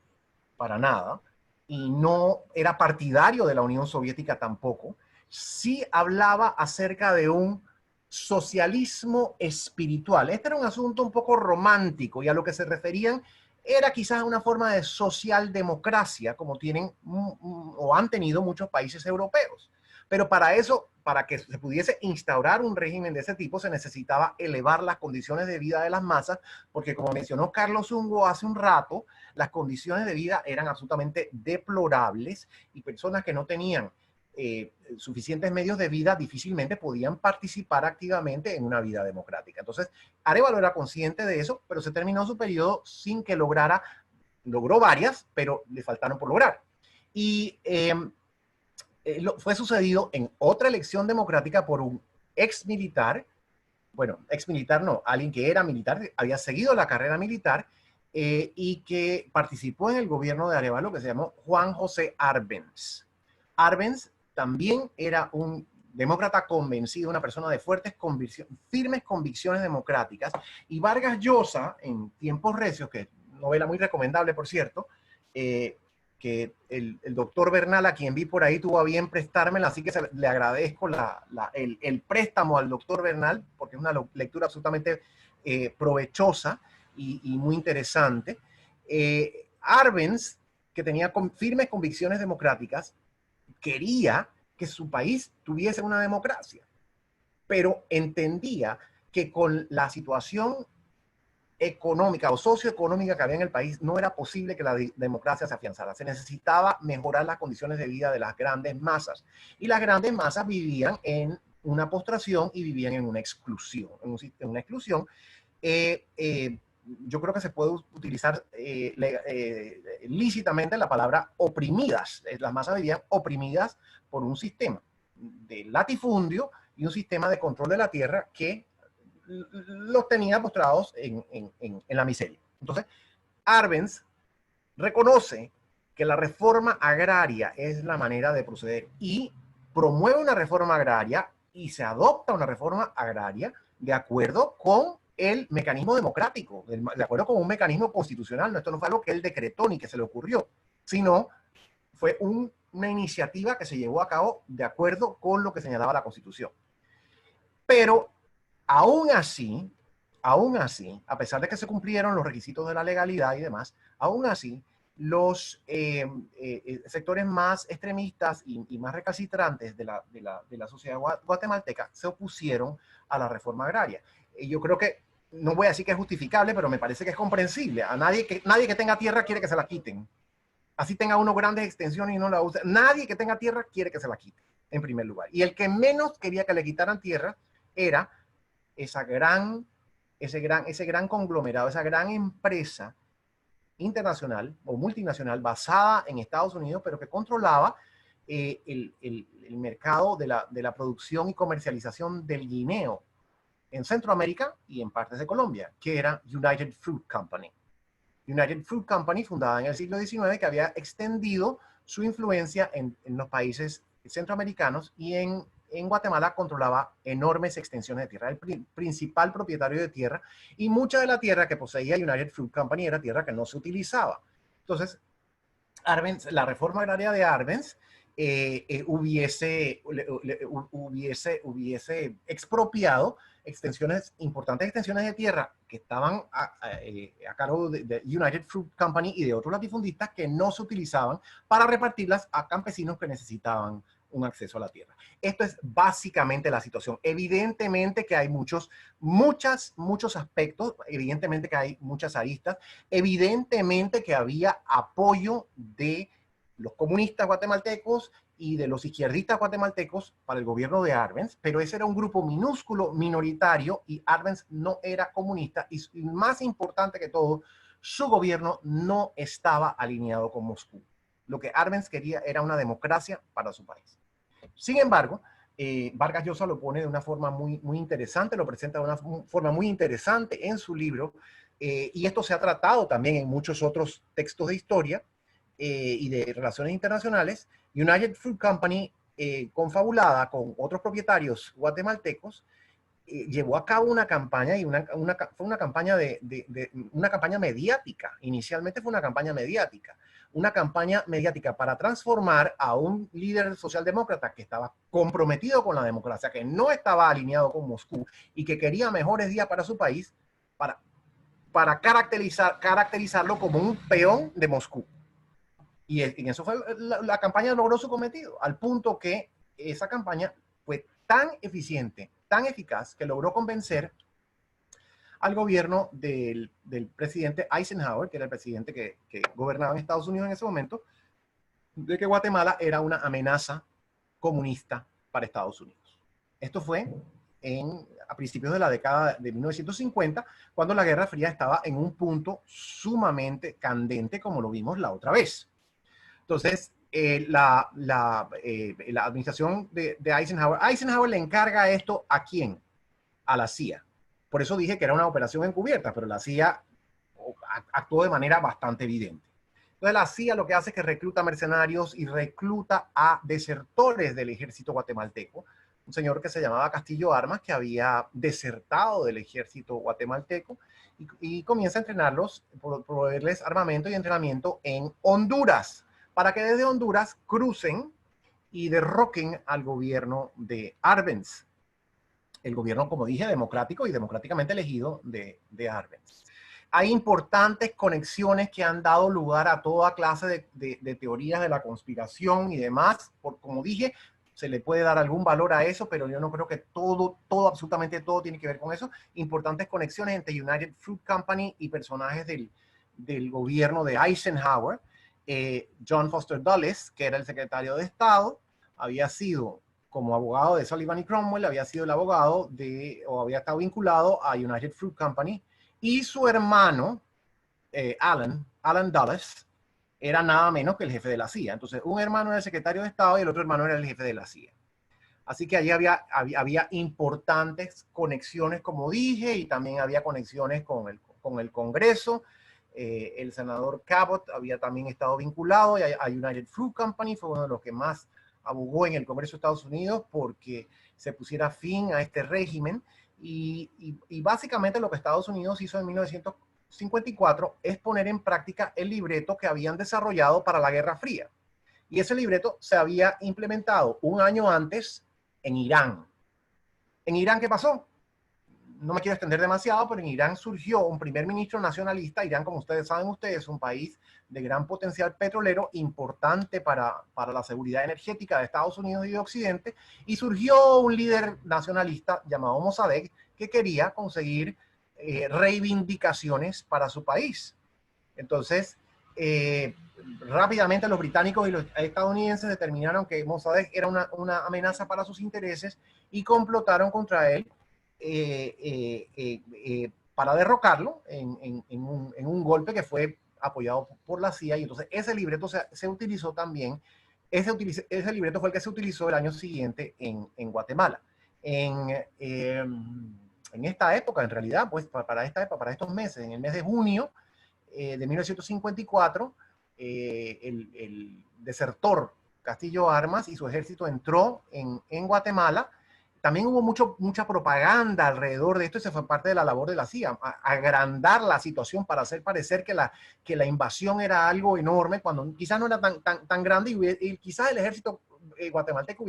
para nada, y no era partidario de la Unión Soviética tampoco. Sí hablaba acerca de un socialismo espiritual. Este era un asunto un poco romántico, y a lo que se referían era quizás una forma de socialdemocracia, como tienen o han tenido muchos países europeos. Pero para eso, para que se pudiese instaurar un régimen de ese tipo, se necesitaba elevar las condiciones de vida de las masas, porque como mencionó Carlos Ungo hace un rato, las condiciones de vida eran absolutamente deplorables, y personas que no tenían suficientes medios de vida difícilmente podían participar activamente en una vida democrática. Entonces, Arévalo era consciente de eso, pero se terminó su periodo sin que logró varias, pero le faltaron por lograr. Y fue sucedido en otra elección democrática por un ex militar, bueno, ex militar no, alguien que era militar, había seguido la carrera militar y que participó en el gobierno de Arévalo, que se llamó Juan José Arbenz. Arbenz también era un demócrata convencido, una persona de firmes convicciones democráticas, y Vargas Llosa, en Tiempos Recios, que es una novela muy recomendable, por cierto, que el doctor Bernal, a quien vi por ahí, tuvo a bien prestármela, así que le agradezco el préstamo al doctor Bernal, porque es una lectura absolutamente provechosa y muy interesante. Arbenz, que tenía firmes convicciones democráticas, quería que su país tuviese una democracia, pero entendía que con la situación económica o socioeconómica que había en el país, no era posible que la democracia se afianzara. Se necesitaba mejorar las condiciones de vida de las grandes masas. Y las grandes masas vivían en una postración y vivían en una exclusión. yo creo que se puede utilizar lícitamente la palabra oprimidas. Las masas vivían oprimidas por un sistema de latifundio y un sistema de control de la tierra que los tenía postrados en la miseria. Entonces, Arbenz reconoce que la reforma agraria es la manera de proceder y promueve una reforma agraria y se adopta una reforma agraria de acuerdo con el mecanismo democrático, de acuerdo con un mecanismo constitucional. Esto no fue algo que él decretó ni que se le ocurrió, sino fue una iniciativa que se llevó a cabo de acuerdo con lo que señalaba la Constitución. Pero aún así, a pesar de que se cumplieron los requisitos de la legalidad y demás, aún así, los sectores más extremistas y más recalcitrantes de la sociedad guatemalteca se opusieron a la reforma agraria. Yo creo que, no voy a decir que es justificable, pero me parece que es comprensible. A nadie que tenga tierra quiere que se la quiten. Así tenga uno grandes extensiones y no la usa. Nadie que tenga tierra quiere que se la quiten, en primer lugar. Y el que menos quería que le quitaran tierra era ese gran conglomerado, esa gran empresa internacional o multinacional basada en Estados Unidos, pero que controlaba el mercado de la producción y comercialización del guineo en Centroamérica y en partes de Colombia, que era United Fruit Company. United Fruit Company, fundada en el siglo XIX, que había extendido su influencia en los países centroamericanos, y en Guatemala controlaba enormes extensiones de tierra. Era el principal propietario de tierra, y mucha de la tierra que poseía United Fruit Company era tierra que no se utilizaba. Entonces, la reforma agraria de Arbenz hubiese expropiado importantes extensiones de tierra que estaban a cargo de United Fruit Company y de otros latifundistas, que no se utilizaban, para repartirlas a campesinos que necesitaban un acceso a la tierra. Esto es básicamente la situación. Evidentemente que hay muchos aspectos, evidentemente que hay muchas aristas, evidentemente que había apoyo de los comunistas guatemaltecos y de los izquierdistas guatemaltecos para el gobierno de Arbenz, pero ese era un grupo minúsculo, minoritario, y Arbenz no era comunista, y más importante que todo, su gobierno no estaba alineado con Moscú. Lo que Arbenz quería era una democracia para su país. Sin embargo, Vargas Llosa lo pone de una forma muy interesante, lo presenta de una forma muy interesante en su libro, y esto se ha tratado también en muchos otros textos de historia y de relaciones internacionales. United Fruit Company, confabulada con otros propietarios guatemaltecos, llevó a cabo una campaña, y fue una campaña una campaña mediática. Inicialmente fue una campaña mediática para transformar a un líder socialdemócrata que estaba comprometido con la democracia, que no estaba alineado con Moscú y que quería mejores días para su país, para caracterizarlo como un peón de Moscú. Y en eso fue la campaña logró su cometido, al punto que esa campaña fue tan eficiente, tan eficaz, que logró convencer al gobierno del presidente Eisenhower, que era el presidente que gobernaba en Estados Unidos en ese momento, de que Guatemala era una amenaza comunista para Estados Unidos. Esto fue a principios de la década de 1950, cuando la Guerra Fría estaba en un sumamente candente, como lo vimos la otra vez. Entonces, la administración de Eisenhower le encarga esto ¿a quién? A la CIA. Por eso dije que era una operación encubierta, pero la CIA actuó de manera bastante evidente. Entonces, la CIA lo que hace es que recluta mercenarios y recluta a desertores del ejército guatemalteco. Un señor que se llamaba Castillo Armas, que había desertado del ejército guatemalteco, y comienza a entrenarlos, proveerles armamento y entrenamiento en Honduras, para que desde Honduras crucen y derroquen al gobierno de Arbenz. El gobierno, como dije, democrático y democráticamente elegido de Arbenz. Hay importantes conexiones que han dado lugar a toda clase de teorías de la conspiración y demás. Como dije, se le puede dar algún valor a eso, pero yo no creo que absolutamente todo tiene que ver con eso. Importantes conexiones entre United Fruit Company y personajes del gobierno de Eisenhower. John Foster Dulles, que era el secretario de Estado, había sido, como abogado de Sullivan y Cromwell, había sido el abogado o había estado vinculado a United Fruit Company y su hermano, Alan Dulles, era nada menos que el jefe de la CIA. Entonces, un hermano era el secretario de Estado y el otro hermano era el jefe de la CIA. Así que allí había importantes conexiones, como dije, y también había conexiones con el Congreso. El senador Cabot había también estado vinculado a United Fruit Company, fue uno de los que más abogó en el Congreso de Estados Unidos porque se pusiera fin a este régimen. Y básicamente lo que Estados Unidos hizo en 1954 es poner en práctica el libreto que habían desarrollado para la Guerra Fría. Y ese libreto se había implementado un año antes en Irán. ¿En Irán qué pasó? No me quiero extender demasiado, pero en Irán surgió un primer ministro nacionalista. Irán, como ustedes saben, es un país de gran potencial petrolero, importante para la seguridad energética de Estados Unidos y de Occidente, y surgió un líder nacionalista llamado Mossadegh que quería conseguir reivindicaciones para su país. Entonces, rápidamente los británicos y los estadounidenses determinaron que Mossadegh era una amenaza para sus intereses y complotaron contra él para derrocarlo en un golpe que fue apoyado por la CIA. Y entonces ese libreto se utilizó también, ese libreto fue el que se utilizó el año siguiente en Guatemala. En esta época, en realidad, pues para estos meses, en el mes de junio de 1954, el desertor Castillo Armas y su ejército entró en Guatemala. También hubo mucha propaganda alrededor de esto y se fue parte de la labor de la CIA, agrandar la situación para hacer parecer que la invasión era algo enorme, cuando quizás no era tan grande, y quizás el ejército guatemalteco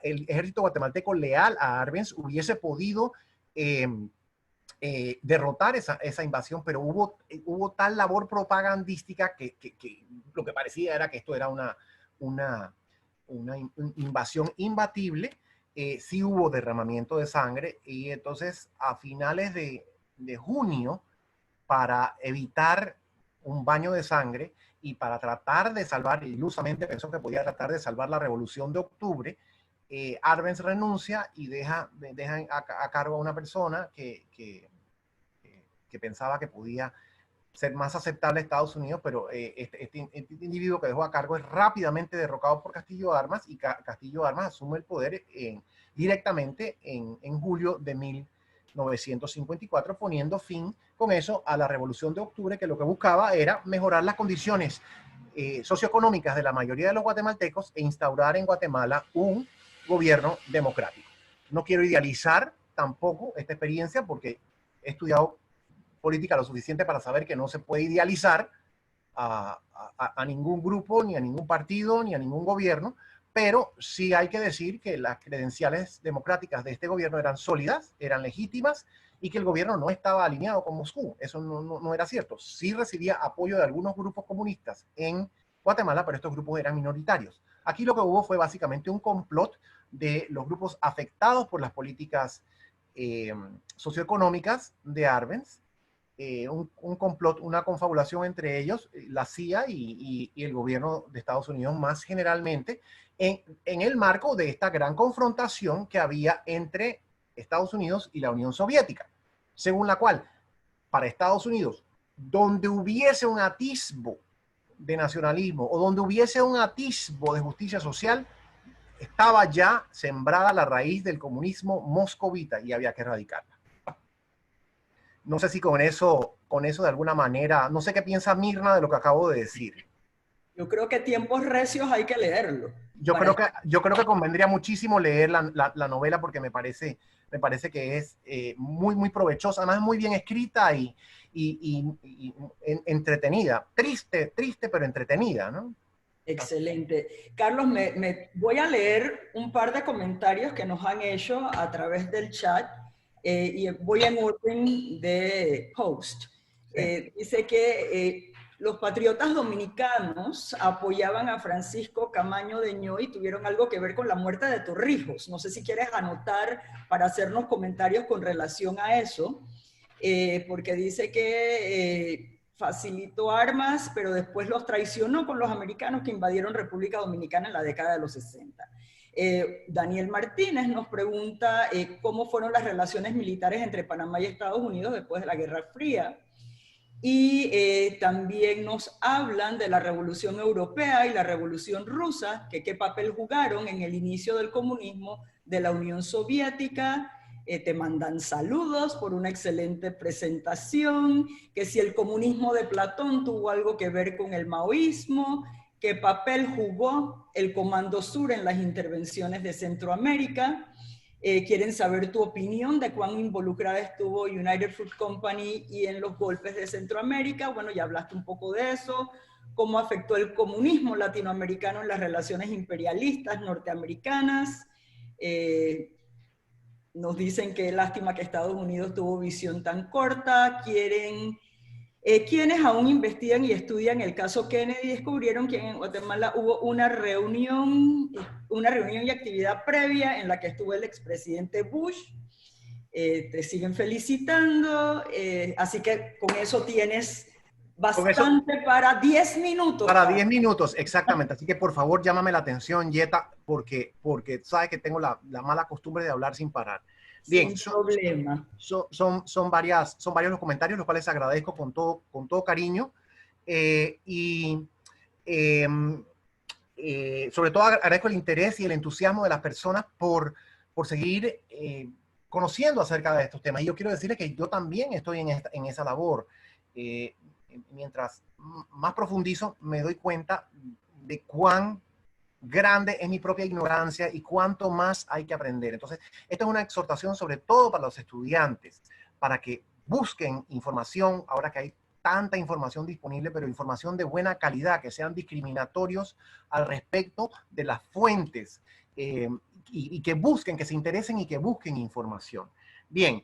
el ejército guatemalteco leal a Arbenz hubiese podido derrotar esa invasión, pero hubo tal labor propagandística que lo que parecía era que esto era una invasión imbatible. Sí hubo derramamiento de sangre, y entonces a finales de junio, para evitar un baño de sangre y para tratar de salvar, ilusamente pensó que podía tratar de salvar la Revolución de Octubre, Arbenz renuncia y deja a cargo a una persona que pensaba que podía ser más aceptable a Estados Unidos, pero este individuo que dejó a cargo es rápidamente derrocado por Castillo Armas, y Castillo Armas asume el poder directamente en julio de 1954, poniendo fin con eso a la Revolución de Octubre, que lo que buscaba era mejorar las condiciones socioeconómicas de la mayoría de los guatemaltecos e instaurar en Guatemala un gobierno democrático. No quiero idealizar tampoco esta experiencia, porque he estudiado política lo suficiente para saber que no se puede idealizar a ningún grupo, ni a ningún partido, ni a ningún gobierno, pero sí hay que decir que las credenciales democráticas de este gobierno eran sólidas, eran legítimas, y que el gobierno no estaba alineado con Moscú. Eso no era cierto. Sí recibía apoyo de algunos grupos comunistas en Guatemala, pero estos grupos eran minoritarios. Aquí lo que hubo fue básicamente un complot de los grupos afectados por las políticas socioeconómicas de Arbenz, un complot, una confabulación entre ellos, la CIA y el gobierno de Estados Unidos más generalmente, en el marco de esta gran confrontación que había entre Estados Unidos y la Unión Soviética, según la cual, para Estados Unidos, donde hubiese un atisbo de nacionalismo o donde hubiese un atisbo de justicia social, estaba ya sembrada la raíz del comunismo moscovita y había que erradicarla. No sé si con eso de alguna manera, no sé qué piensa Mirna de lo que acabo de decir. Yo creo que Tiempos Recios hay que leerlo. Yo creo que convendría muchísimo leer la novela, porque me parece que es muy, muy provechosa, además es muy bien escrita y entretenida. Triste, pero entretenida, ¿no? Excelente. Carlos, me voy a leer un par de comentarios que nos han hecho a través del chat. Y voy en orden de post. Dice que los patriotas dominicanos apoyaban a Francisco Camaño de Ño y tuvieron algo que ver con la muerte de Torrijos. No sé si quieres anotar para hacernos comentarios con relación a eso, porque dice que facilitó armas, pero después los traicionó con los americanos que invadieron República Dominicana en la década de los 60. Daniel Martínez nos pregunta cómo fueron las relaciones militares entre Panamá y Estados Unidos después de la Guerra Fría. Y también nos hablan de la Revolución Europea y la Revolución Rusa, que qué papel jugaron en el inicio del comunismo de la Unión Soviética. Te mandan saludos por una excelente presentación, que si el comunismo de Platón tuvo algo que ver con el maoísmo, qué papel jugó el Comando Sur en las intervenciones de Centroamérica. Quieren saber tu opinión de cuán involucrada estuvo United Fruit Company y en los golpes de Centroamérica. Bueno, ya hablaste un poco de eso. Cómo afectó el comunismo latinoamericano en las relaciones imperialistas norteamericanas. Nos dicen que lástima que Estados Unidos tuvo visión tan corta. Quienes aún investigan y estudian el caso Kennedy descubrieron que en Guatemala hubo una reunión y actividad previa en la que estuvo el expresidente Bush. Te siguen felicitando, así que con eso tienes bastante para 10 minutos. Para 10 minutos, exactamente. Así que por favor llámame la atención, Yeta, porque sabes que tengo la mala costumbre de hablar sin parar. Bien, son varios los comentarios, los cuales agradezco con todo cariño. Sobre todo agradezco el interés y el entusiasmo de las personas por seguir conociendo acerca de estos temas. Y yo quiero decirles que yo también estoy en esa labor. Mientras más profundizo, me doy cuenta de cuán grande es mi propia ignorancia y cuánto más hay que aprender. Entonces, esto es una exhortación sobre todo para los estudiantes, para que busquen información, ahora que hay tanta información disponible, pero información de buena calidad, que sean discriminatorios al respecto de las fuentes, y que busquen, que se interesen y que busquen información. Bien,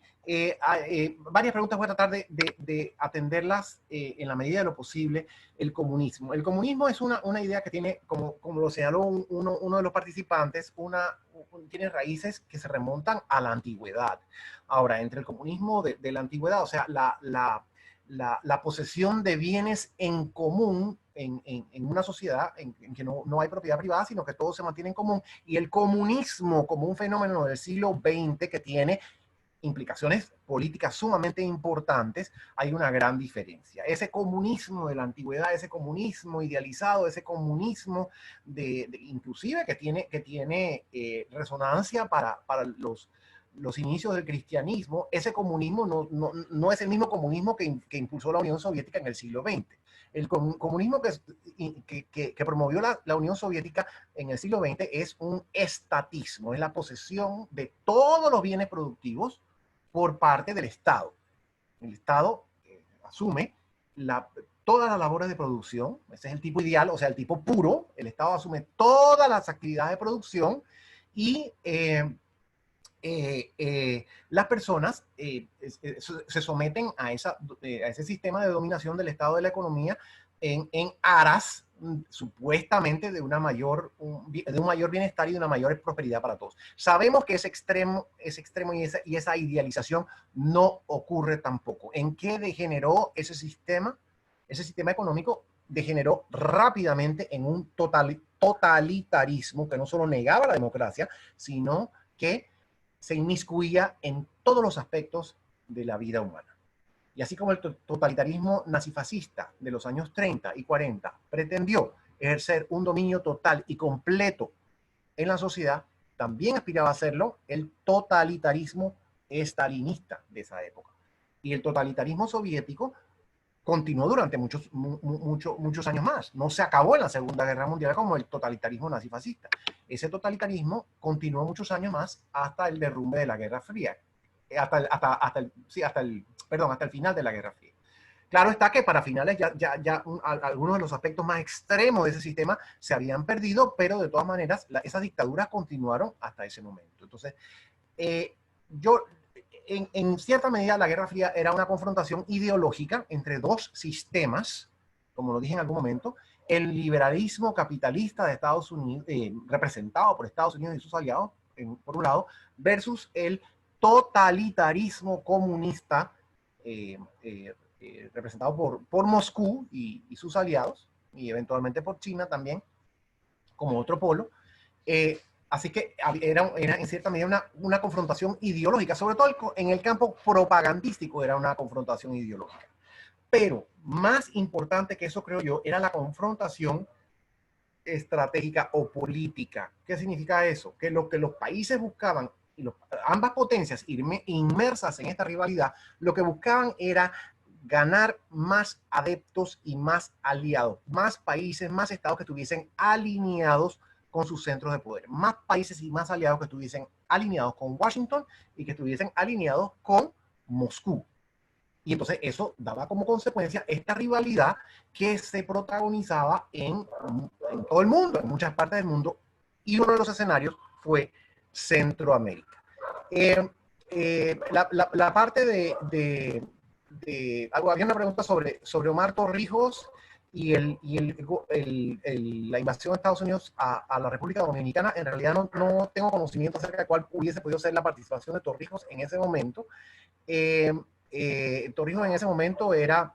varias preguntas voy a tratar de atenderlas en la medida de lo posible. El comunismo. El comunismo es una idea que tiene, como lo señaló uno de los participantes, tiene raíces que se remontan a la antigüedad. Ahora, entre el comunismo de la antigüedad, o sea, la posesión de bienes en común en una sociedad en que no hay propiedad privada, sino que todo se mantiene en común, y el comunismo como un fenómeno del siglo XX que tiene implicaciones políticas sumamente importantes, hay una gran diferencia. Ese comunismo de la antigüedad, ese comunismo idealizado, ese comunismo inclusive que tiene resonancia para los inicios del cristianismo, ese comunismo no es el mismo comunismo que impulsó la Unión Soviética en el siglo XX. El comunismo que promovió la Unión Soviética en el siglo XX es un estatismo, es la posesión de todos los bienes productivos por parte del Estado. El Estado asume todas las labores de producción, ese es el tipo ideal, o sea, el tipo puro. El Estado asume todas las actividades de producción y las personas se someten a ese sistema de dominación del Estado de la economía en aras supuestamente de un mayor bienestar y de una mayor prosperidad para todos. Sabemos que ese extremo y esa idealización no ocurre tampoco. ¿En qué degeneró ese sistema? Ese sistema económico degeneró rápidamente en un totalitarismo que no solo negaba la democracia, sino que se inmiscuía en todos los aspectos de la vida humana. Y así como el totalitarismo nazifascista de los años 30 y 40 pretendió ejercer un dominio total y completo en la sociedad, también aspiraba a hacerlo el totalitarismo estalinista de esa época. Y el totalitarismo soviético continuó durante muchos años más. No se acabó en la Segunda Guerra Mundial como el totalitarismo nazifascista. Ese totalitarismo continuó muchos años más hasta el derrumbe de la Guerra Fría, hasta el final de la Guerra Fría. Claro está que para finales algunos de los aspectos más extremos de ese sistema se habían perdido, pero de todas maneras esas dictaduras continuaron hasta ese momento. Entonces, en cierta medida la Guerra Fría era una confrontación ideológica entre dos sistemas, como lo dije en algún momento: el liberalismo capitalista de Estados Unidos, representado por Estados Unidos y sus aliados, por un lado, versus el totalitarismo comunista representado por Moscú y sus aliados, y eventualmente por China también, como otro polo. Así que era en cierta medida una confrontación ideológica, sobre todo en el campo propagandístico era una confrontación ideológica. Pero más importante que eso, creo yo, era la confrontación estratégica o política. ¿Qué significa eso? Que lo que los países buscaban, y ambas potencias inmersas en esta rivalidad, lo que buscaban era ganar más adeptos y más aliados, más países, más estados que estuviesen alineados con sus centros de poder, más países y más aliados que estuviesen alineados con Washington y que estuviesen alineados con Moscú. Y entonces eso daba como consecuencia esta rivalidad que se protagonizaba en todo el mundo, en muchas partes del mundo, y uno de los escenarios fue Centroamérica. La parte había una pregunta sobre Omar Torrijos y la invasión de Estados Unidos a la República Dominicana. En realidad no tengo conocimiento acerca de cuál hubiese podido ser la participación de Torrijos en ese momento. Torrijos en ese momento era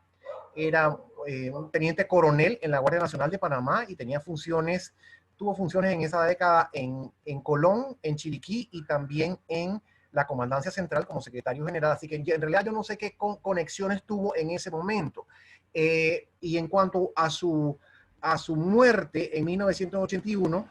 un teniente coronel en la Guardia Nacional de Panamá y tuvo funciones en esa década en Colón, en Chiriquí y también en la Comandancia Central como secretario general. Así que en realidad yo no sé qué conexiones tuvo en ese momento. Y en cuanto a su muerte en 1981,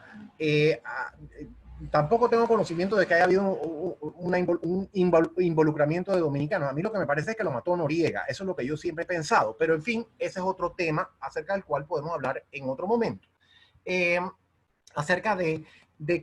tampoco tengo conocimiento de que haya habido un involucramiento de dominicanos. A mí lo que me parece es que lo mató Noriega. Eso es lo que yo siempre he pensado. Pero en fin, ese es otro tema acerca del cual podemos hablar en otro momento. Acerca de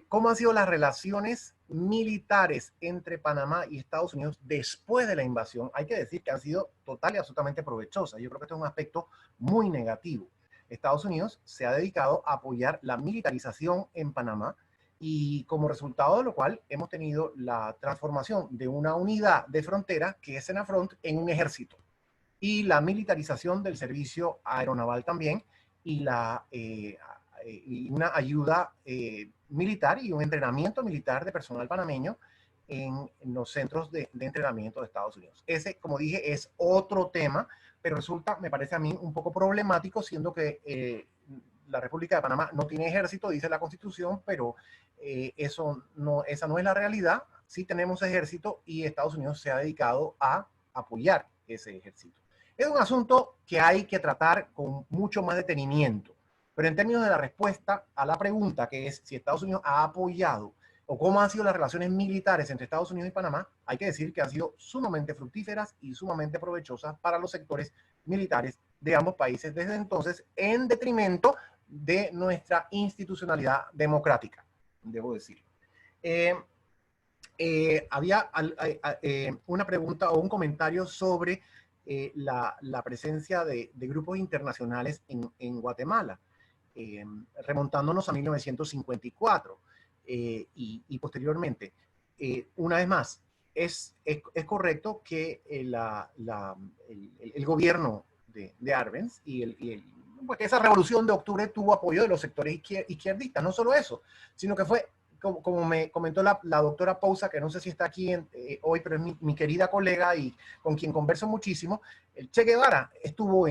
cómo han sido las relaciones militares entre Panamá y Estados Unidos después de la invasión, hay que decir que han sido total y absolutamente provechosas. Yo creo que este es un aspecto muy negativo. Estados Unidos se ha dedicado a apoyar la militarización en Panamá y como resultado de lo cual hemos tenido la transformación de una unidad de frontera que es Senafront en un ejército y la militarización del servicio aeronaval también y una ayuda militar y un entrenamiento militar de personal panameño en los centros de entrenamiento de Estados Unidos. Ese, como dije, es otro tema, pero resulta, me parece a mí, un poco problemático, siendo que la República de Panamá no tiene ejército, dice la Constitución, pero esa no es la realidad. Sí tenemos ejército y Estados Unidos se ha dedicado a apoyar ese ejército. Es un asunto que hay que tratar con mucho más detenimiento. Pero en términos de la respuesta a la pregunta, que es si Estados Unidos ha apoyado o cómo han sido las relaciones militares entre Estados Unidos y Panamá, hay que decir que han sido sumamente fructíferas y sumamente provechosas para los sectores militares de ambos países desde entonces, en detrimento de nuestra institucionalidad democrática, debo decir. Había una pregunta o un comentario sobre la presencia de grupos internacionales en Guatemala. Remontándonos a 1954 y posteriormente. Una vez más, es correcto que el gobierno de Arbenz porque esa revolución de octubre tuvo apoyo de los sectores izquierdistas. No solo eso, sino que fue, como me comentó la doctora Pousa, que no sé si está aquí hoy, pero es mi querida colega y con quien converso muchísimo. El Che Guevara estuvo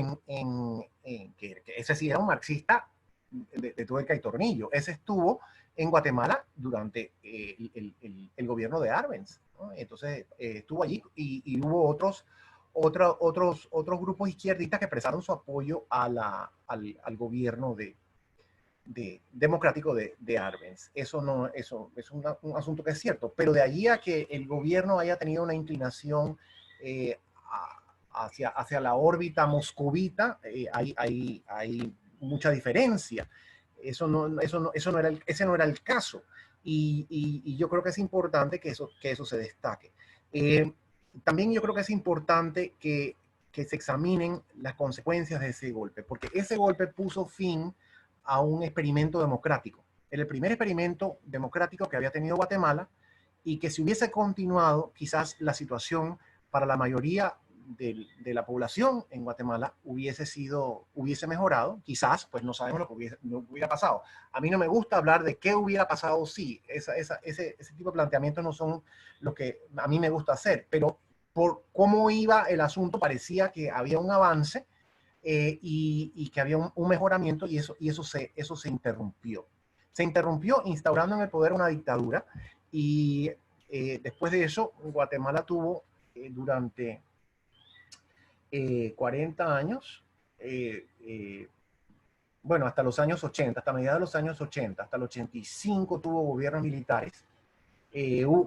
que ese sí era un marxista de tuerca y tornillo. Ese estuvo en Guatemala durante el gobierno de Arbenz, ¿no? Entonces estuvo allí y hubo otros grupos izquierdistas que expresaron su apoyo al gobierno democrático de Arbenz. Eso es un asunto que es cierto, pero de allí a que el gobierno haya tenido una inclinación hacia la órbita moscovita, hay mucha diferencia. Ese no era el caso. Y yo creo que es importante que eso se destaque. También yo creo que es importante que se examinen las consecuencias de ese golpe, porque ese golpe puso fin a un experimento democrático. Era el primer experimento democrático que había tenido Guatemala y que si hubiese continuado, quizás la situación para la mayoría de la población en Guatemala hubiese mejorado. Quizás, pues no sabemos lo que hubiera pasado. A mí no me gusta hablar de qué hubiera pasado si. Ese tipo de planteamientos no son lo que a mí me gusta hacer, pero por cómo iba el asunto parecía que había un avance y que había un mejoramiento y eso se interrumpió. se interrumpió instaurando en el poder una dictadura y después de eso Guatemala tuvo durante 40 años, bueno, hasta los años 80, hasta mediados de los años 80, hasta el 85 tuvo gobiernos militares,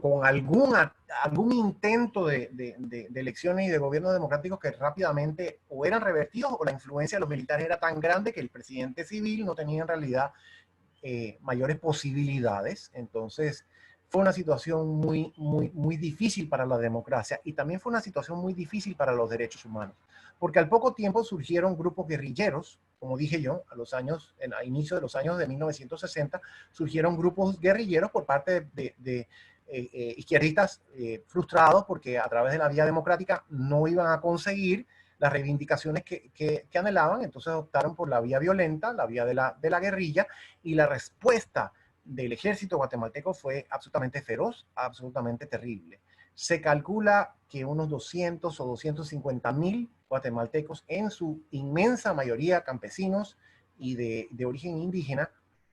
con algún intento de elecciones y de gobiernos democráticos que rápidamente o eran revertidos o la influencia de los militares era tan grande que el presidente civil no tenía en realidad mayores posibilidades. Entonces fue una situación muy difícil para la democracia y también fue una situación muy difícil para los derechos humanos, porque al poco tiempo surgieron grupos guerrilleros, como dije yo, a inicio de los años de 1960, surgieron grupos guerrilleros por parte de izquierdistas frustrados porque a través de la vía democrática no iban a conseguir las reivindicaciones que anhelaban, entonces optaron por la vía violenta, la vía de la guerrilla, y la respuesta del ejército guatemalteco fue absolutamente feroz, absolutamente terrible. Se calcula que unos 200 o 250.000 guatemaltecos, en su inmensa mayoría campesinos y de origen indígena,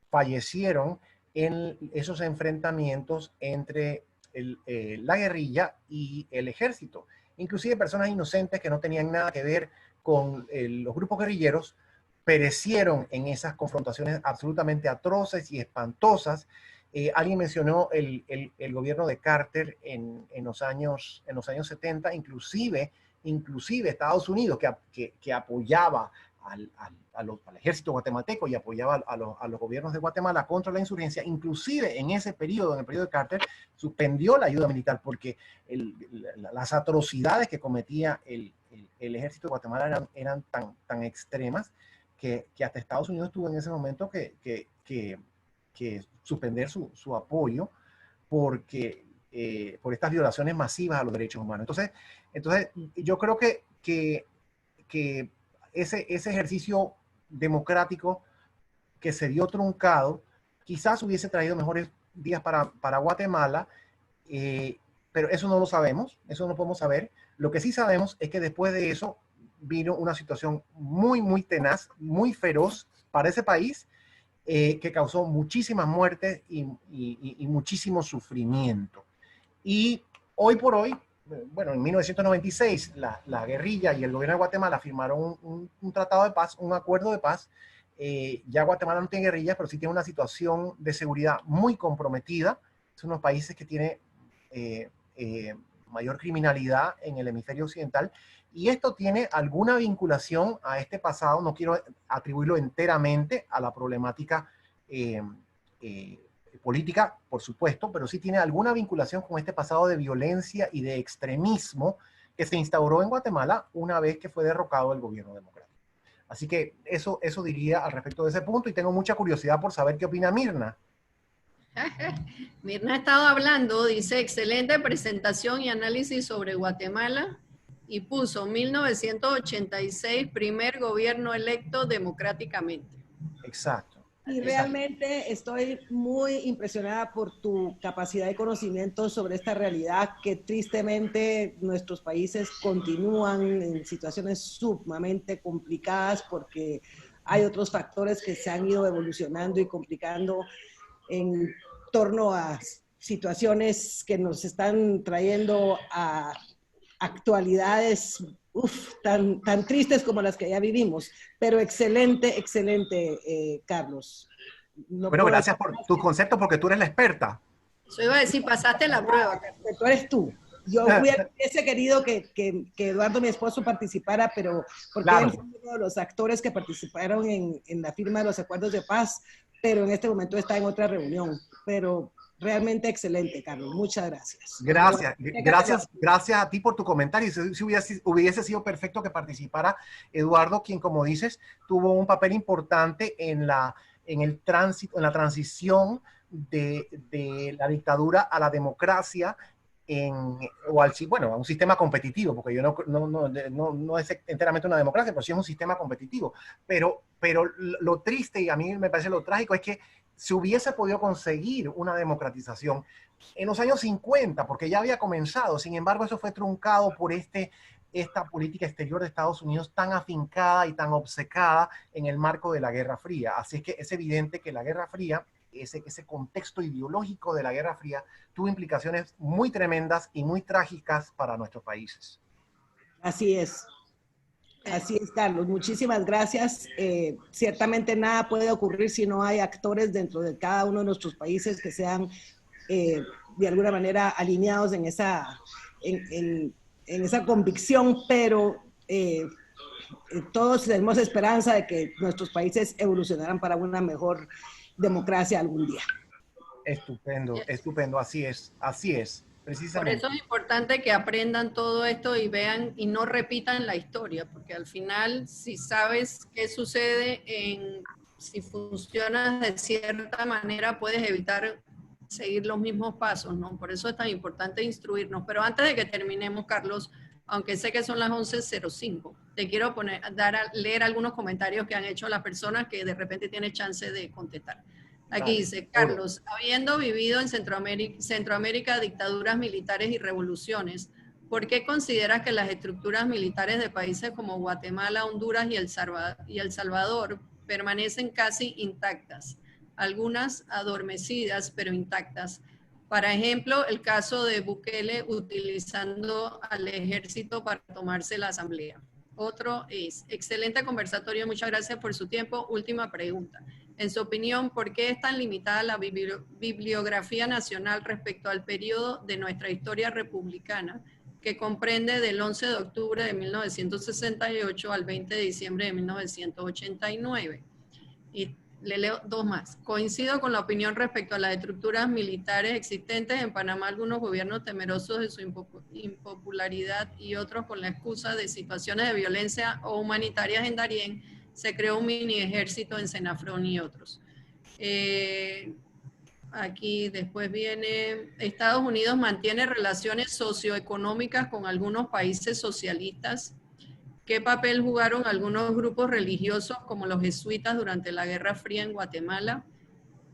fallecieron en esos enfrentamientos entre la guerrilla y el ejército. Inclusive personas inocentes que no tenían nada que ver con los grupos guerrilleros perecieron en esas confrontaciones absolutamente atroces y espantosas. Alguien mencionó el gobierno de Carter en los años 70, inclusive Estados Unidos, que apoyaba al ejército guatemalteco y apoyaba a los gobiernos de Guatemala contra la insurgencia, inclusive en ese periodo, en el periodo de Carter, suspendió la ayuda militar porque las atrocidades que cometía el ejército de Guatemala eran tan extremas que hasta Estados Unidos tuvo en ese momento que suspender su apoyo porque, por estas violaciones masivas a los derechos humanos. Entonces yo creo que ese ejercicio democrático que se vio truncado quizás hubiese traído mejores días para Guatemala, pero eso no lo sabemos, eso no podemos saber. Lo que sí sabemos es que después de eso vino una situación muy tenaz, muy feroz para ese país, que causó muchísimas muertes y muchísimo sufrimiento. Y hoy por hoy, bueno, en 1996, la guerrilla y el gobierno de Guatemala firmaron un tratado de paz, un acuerdo de paz. Ya Guatemala no tiene guerrillas, pero sí tiene una situación de seguridad muy comprometida. Es uno de los países que tiene mayor criminalidad en el hemisferio occidental. Y esto tiene alguna vinculación a este pasado, no quiero atribuirlo enteramente a la problemática política, por supuesto, pero sí tiene alguna vinculación con este pasado de violencia y de extremismo que se instauró en Guatemala una vez que fue derrocado el gobierno democrático. Así que eso diría al respecto de ese punto, y tengo mucha curiosidad por saber qué opina Mirna. Mirna ha estado hablando, dice, excelente presentación y análisis sobre Guatemala, y puso 1986, primer gobierno electo democráticamente. Exacto. Y realmente estoy muy impresionada por tu capacidad de conocimiento sobre esta realidad que tristemente nuestros países continúan en situaciones sumamente complicadas porque hay otros factores que se han ido evolucionando y complicando en torno a situaciones que nos están trayendo a actualidades tan tristes como las que ya vivimos, pero excelente, Carlos. Bueno, gracias por tu concepto, porque tú eres la experta. Eso iba a decir, pasaste la prueba. Tú eres tú. Yo hubiese querido que Eduardo, mi esposo, participara, pero porque claro, él fue uno de los actores que participaron en la firma de los acuerdos de paz, pero en este momento está en otra reunión. Pero realmente excelente, Carlos. Muchas gracias. Gracias a ti por tu comentario. Si hubiese sido perfecto que participara Eduardo, quien, como dices, tuvo un papel importante en la transición de la dictadura a la democracia, a un sistema competitivo, porque yo no es enteramente una democracia, pero sí es un sistema competitivo. Pero lo triste, y a mí me parece lo trágico, es que se hubiese podido conseguir una democratización en los años 50, porque ya había comenzado. Sin embargo, eso fue truncado por esta política exterior de Estados Unidos tan afincada y tan obcecada en el marco de la Guerra Fría. Así es que es evidente que la Guerra Fría ese contexto ideológico de la Guerra Fría tuvo implicaciones muy tremendas y muy trágicas para nuestros países. Así es. Así es, Carlos. Muchísimas gracias. Ciertamente nada puede ocurrir si no hay actores dentro de cada uno de nuestros países que sean de alguna manera alineados en esa convicción, pero todos tenemos esperanza de que nuestros países evolucionarán para una mejor democracia algún día. Estupendo, estupendo, así es, precisamente. Por eso es importante que aprendan todo esto y vean y no repitan la historia, porque al final, si sabes qué sucede, si funcionas de cierta manera, puedes evitar seguir los mismos pasos, ¿no? Por eso es tan importante instruirnos. Pero antes de que terminemos, Carlos, aunque sé que son las 11:05, te quiero leer algunos comentarios que han hecho las personas que de repente tienen chance de contestar. Aquí dice, Carlos, habiendo vivido en Centroamérica dictaduras militares y revoluciones, ¿por qué consideras que las estructuras militares de países como Guatemala, Honduras y El Salvador permanecen casi intactas? Algunas adormecidas, pero intactas. Por ejemplo, el caso de Bukele utilizando al ejército para tomarse la asamblea. Otro es, excelente conversatorio, muchas gracias por su tiempo. Última pregunta. En su opinión, ¿por qué es tan limitada la bibliografía nacional respecto al periodo de nuestra historia republicana, que comprende del 11 de octubre de 1968 al 20 de diciembre de 1989? Y le leo dos más. Coincido con la opinión respecto a las estructuras militares existentes en Panamá, algunos gobiernos temerosos de su impopularidad y otros con la excusa de situaciones de violencia o humanitarias en Darién, se creó un mini ejército en Senafrón y otros. Aquí después viene, Estados Unidos mantiene relaciones socioeconómicas con algunos países socialistas. ¿Qué papel jugaron algunos grupos religiosos como los jesuitas durante la Guerra Fría en Guatemala?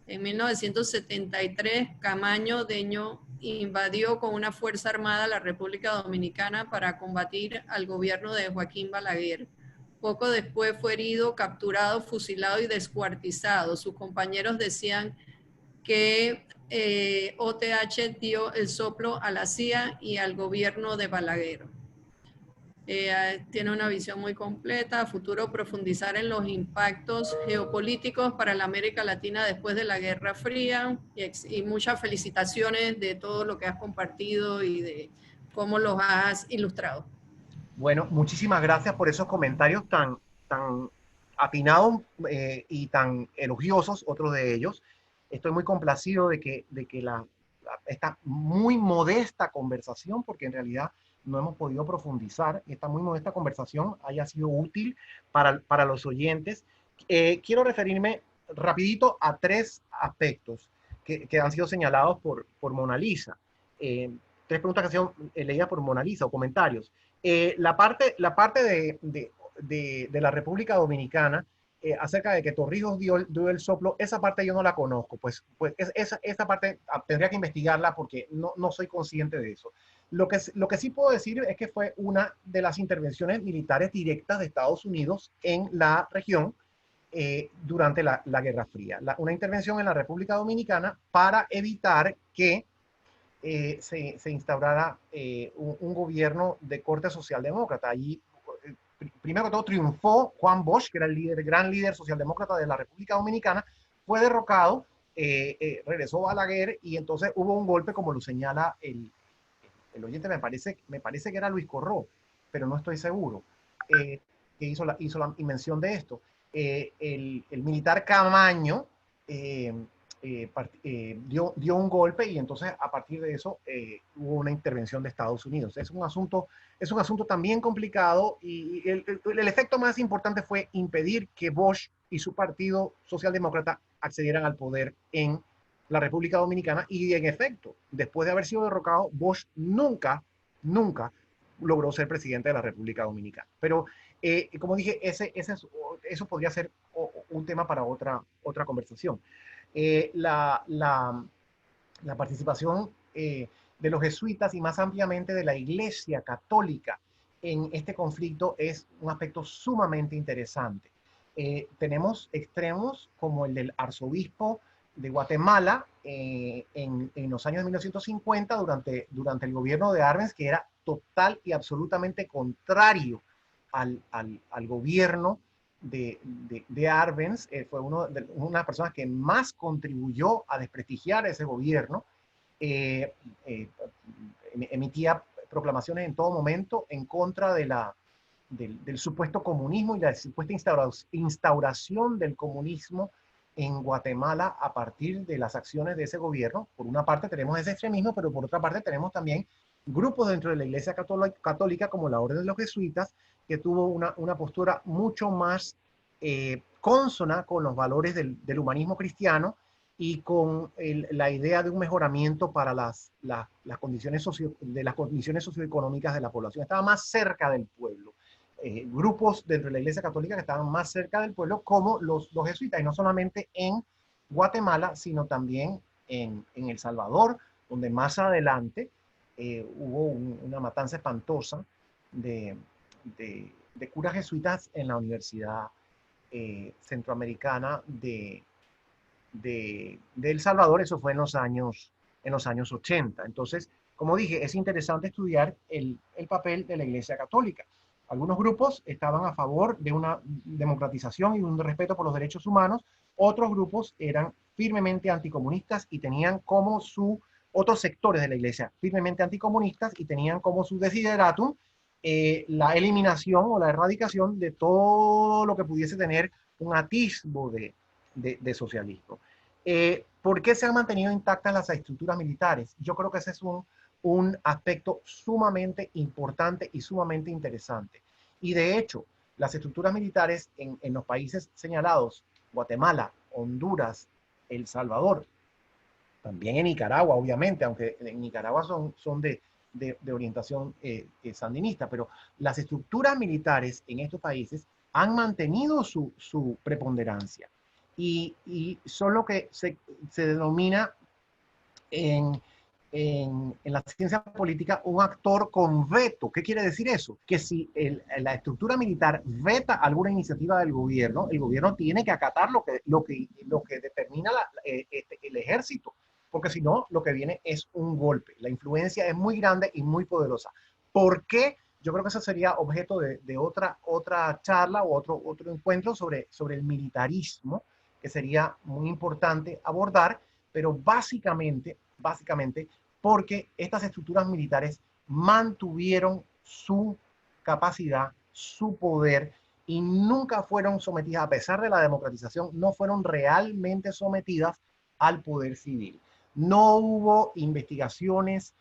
En 1973, Camaño Deño invadió con una fuerza armada la República Dominicana para combatir al gobierno de Joaquín Balaguer. Poco después fue herido, capturado, fusilado y descuartizado. Sus compañeros decían que OTH dio el soplo a la CIA y al gobierno de Balaguer. Tiene una visión muy completa. A futuro, profundizar en los impactos geopolíticos para la América Latina después de la Guerra Fría. Y muchas felicitaciones de todo lo que has compartido y de cómo los has ilustrado. Bueno, muchísimas gracias por esos comentarios tan atinados y tan elogiosos, otros de ellos. Estoy muy complacido de que esta muy modesta conversación, porque en realidad no hemos podido profundizar, esta muy modesta conversación haya sido útil para los oyentes. Quiero referirme rapidito a tres aspectos que han sido señalados por Mona Lisa. Tres preguntas que han sido leídas por Mona Lisa o comentarios. La parte de la República Dominicana, acerca de que Torrijos dio el soplo, esa parte yo no la conozco, pues esa parte tendría que investigarla porque no soy consciente de eso. Lo que sí puedo decir es que fue una de las intervenciones militares directas de Estados Unidos en la región durante la Guerra Fría. Una intervención en la República Dominicana para evitar que se instaurara un gobierno de corte socialdemócrata. Allí, primero que todo, triunfó Juan Bosch, que era el gran líder socialdemócrata de la República Dominicana, fue derrocado, regresó Balaguer y entonces hubo un golpe, como lo señala el oyente, me parece que era Luis Corró, pero no estoy seguro, que hizo la mención de esto. El militar Camaño dio un golpe y entonces a partir de eso hubo una intervención de Estados Unidos. Es un asunto también complicado y el efecto más importante fue impedir que Bosch y su partido socialdemócrata accedieran al poder en la República Dominicana y en efecto, después de haber sido derrocado, Bosch nunca logró ser presidente de la República Dominicana. Pero como dije, eso podría ser un tema para otra conversación. La participación de los jesuitas y más ampliamente de la Iglesia Católica en este conflicto es un aspecto sumamente interesante. Tenemos extremos como el del arzobispo Guatemala en los años de 1950 durante el gobierno de Arbenz, que era total y absolutamente contrario al gobierno de Arbenz. Fue una de las personas que más contribuyó a desprestigiar ese gobierno. Emitía proclamaciones en todo momento en contra del supuesto comunismo y la supuesta instauración del comunismo en Guatemala a partir de las acciones de ese gobierno. Por una parte tenemos ese extremismo, pero por otra parte tenemos también grupos dentro de la Iglesia Católica como la Orden de los Jesuitas, que tuvo una postura mucho más consona con los valores del humanismo cristiano y con la idea de un mejoramiento para las condiciones socioeconómicas de la población. Estaba más cerca del pueblo. Grupos dentro de la Iglesia Católica que estaban más cerca del pueblo, como los jesuitas, y no solamente en Guatemala, sino también en El Salvador, donde más adelante hubo una matanza espantosa de curas jesuitas en la Universidad Centroamericana de El Salvador. Eso fue en los años 80. Entonces, como dije, es interesante estudiar el papel de la Iglesia Católica. Algunos grupos estaban a favor de una democratización y un respeto por los derechos humanos. Otros grupos eran firmemente anticomunistas y tenían como otros sectores de la iglesia firmemente anticomunistas y tenían como su desideratum la eliminación o la erradicación de todo lo que pudiese tener un atisbo de socialismo. ¿Por qué se han mantenido intactas las estructuras militares? Yo creo que ese es un aspecto sumamente importante y sumamente interesante. Y de hecho, las estructuras militares en los países señalados, Guatemala, Honduras, El Salvador, también en Nicaragua, obviamente, aunque en Nicaragua son de orientación sandinista, pero las estructuras militares en estos países han mantenido su preponderancia y son lo que se denomina en la ciencia política un actor con veto. ¿Qué quiere decir eso? Que si la estructura militar veta alguna iniciativa del gobierno, el gobierno tiene que acatar lo que determina el ejército, porque si no, lo que viene es un golpe. La influencia es muy grande y muy poderosa. ¿Por qué? Yo creo que eso sería objeto de otra charla o otro encuentro sobre el militarismo, que sería muy importante abordar, pero básicamente porque estas estructuras militares mantuvieron su capacidad, su poder, y nunca fueron sometidas, a pesar de la democratización, no fueron realmente sometidas al poder civil. No hubo investigaciones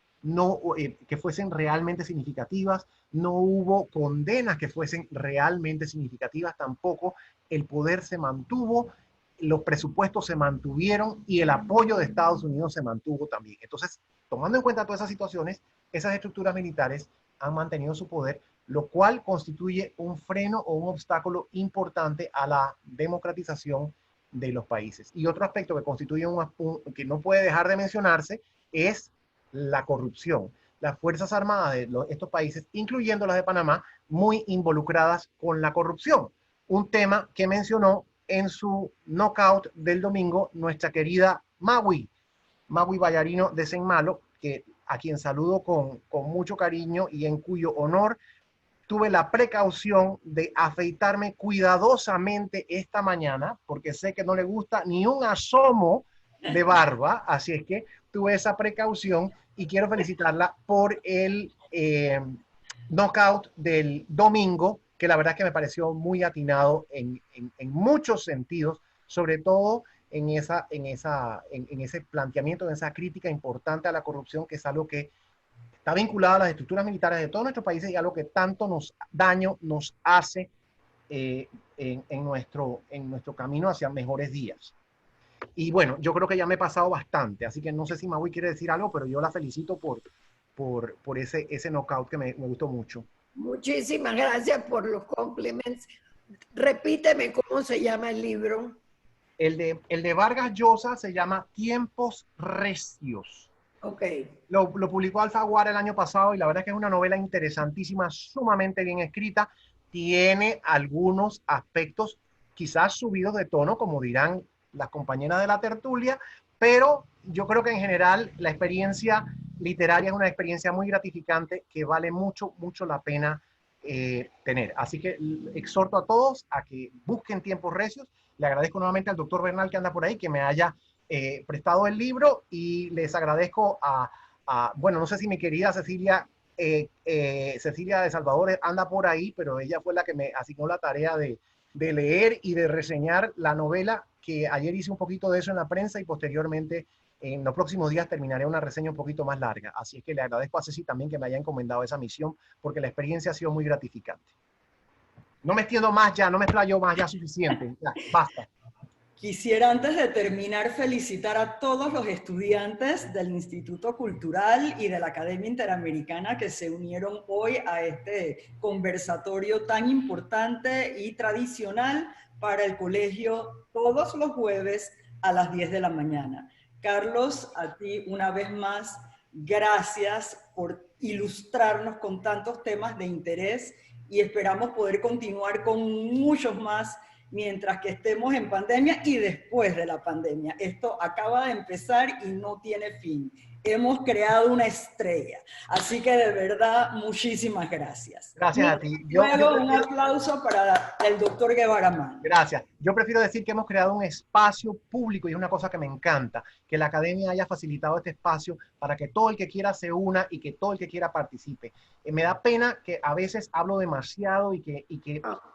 que fuesen realmente significativas, no hubo condenas que fuesen realmente significativas tampoco. El poder se mantuvo, los presupuestos se mantuvieron y el apoyo de Estados Unidos se mantuvo también. Entonces, tomando en cuenta todas esas situaciones, esas estructuras militares han mantenido su poder, lo cual constituye un freno o un obstáculo importante a la democratización de los países. Y otro aspecto que constituye que no puede dejar de mencionarse es la corrupción. Las Fuerzas Armadas de estos países, incluyendo las de Panamá, muy involucradas con la corrupción. Un tema que mencionó en su knockout del domingo nuestra querida Maui Ballarino de Saint-Malo, a quien saludo con mucho cariño y en cuyo honor tuve la precaución de afeitarme cuidadosamente esta mañana, porque sé que no le gusta ni un asomo de barba, así es que tuve esa precaución y quiero felicitarla por el knockout del domingo, que la verdad es que me pareció muy atinado en muchos sentidos, sobre todo en ese planteamiento, en esa crítica importante a la corrupción, que es algo que está vinculado a las estructuras militares de todos nuestros países y algo que tanto daño nos hace en nuestro camino hacia mejores días. Y bueno, yo creo que ya me he pasado bastante, así que no sé si Maui quiere decir algo, pero yo la felicito por ese knockout que me gustó mucho. Muchísimas gracias por los compliments. Repíteme cómo se llama el libro. El de Vargas Llosa se llama Tiempos Recios. Ok. Lo publicó Alfaguara el año pasado y la verdad es que es una novela interesantísima, sumamente bien escrita. Tiene algunos aspectos quizás subidos de tono, como dirán las compañeras de la tertulia, pero yo creo que en general la experiencia literaria es una experiencia muy gratificante que vale mucho, mucho la pena tener. Así que exhorto a todos a que busquen Tiempos Recios. Le agradezco nuevamente al doctor Bernal que anda por ahí, que me haya prestado el libro, y les agradezco bueno, no sé si mi querida Cecilia, Cecilia de Salvador anda por ahí, pero ella fue la que me asignó la tarea de leer y de reseñar la novela, que ayer hice un poquito de eso en la prensa y posteriormente en los próximos días terminaré una reseña un poquito más larga. Así es que le agradezco a Ceci también que me haya encomendado esa misión, porque la experiencia ha sido muy gratificante. No me extiendo más ya, no me explayo más, ya suficiente, ya, basta. Quisiera antes de terminar felicitar a todos los estudiantes del Instituto Cultural y de la Academia Interamericana que se unieron hoy a este conversatorio tan importante y tradicional para el colegio todos los jueves a las 10 de la mañana. Carlos, a ti una vez más, gracias por ilustrarnos con tantos temas de interés y esperamos poder continuar con muchos más mientras que estemos en pandemia y después de la pandemia. Esto acaba de empezar y no tiene fin. Hemos creado una estrella. Así que de verdad, muchísimas gracias. Gracias a ti. Luego un aplauso para el doctor Guevara Mann. Gracias. Yo prefiero decir que hemos creado un espacio público, y es una cosa que me encanta, que la academia haya facilitado este espacio para que todo el que quiera se una y que todo el que quiera participe. Me da pena que a veces hablo demasiado y que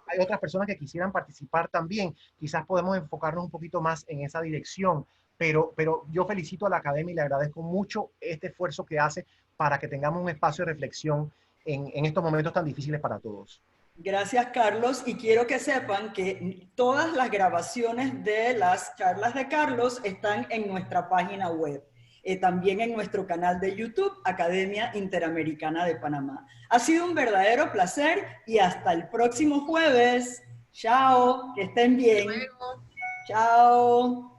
hay otras personas que quisieran participar también. Quizás podemos enfocarnos un poquito más en esa dirección, pero yo felicito a la academia y le agradezco mucho este esfuerzo que hace para que tengamos un espacio de reflexión en estos momentos tan difíciles para todos. Gracias, Carlos, y quiero que sepan que todas las grabaciones de las charlas de Carlos están en nuestra página web, también en nuestro canal de YouTube, Academia Interamericana de Panamá. Ha sido un verdadero placer y hasta el próximo jueves. Chao, que estén bien. Hasta luego. Chao.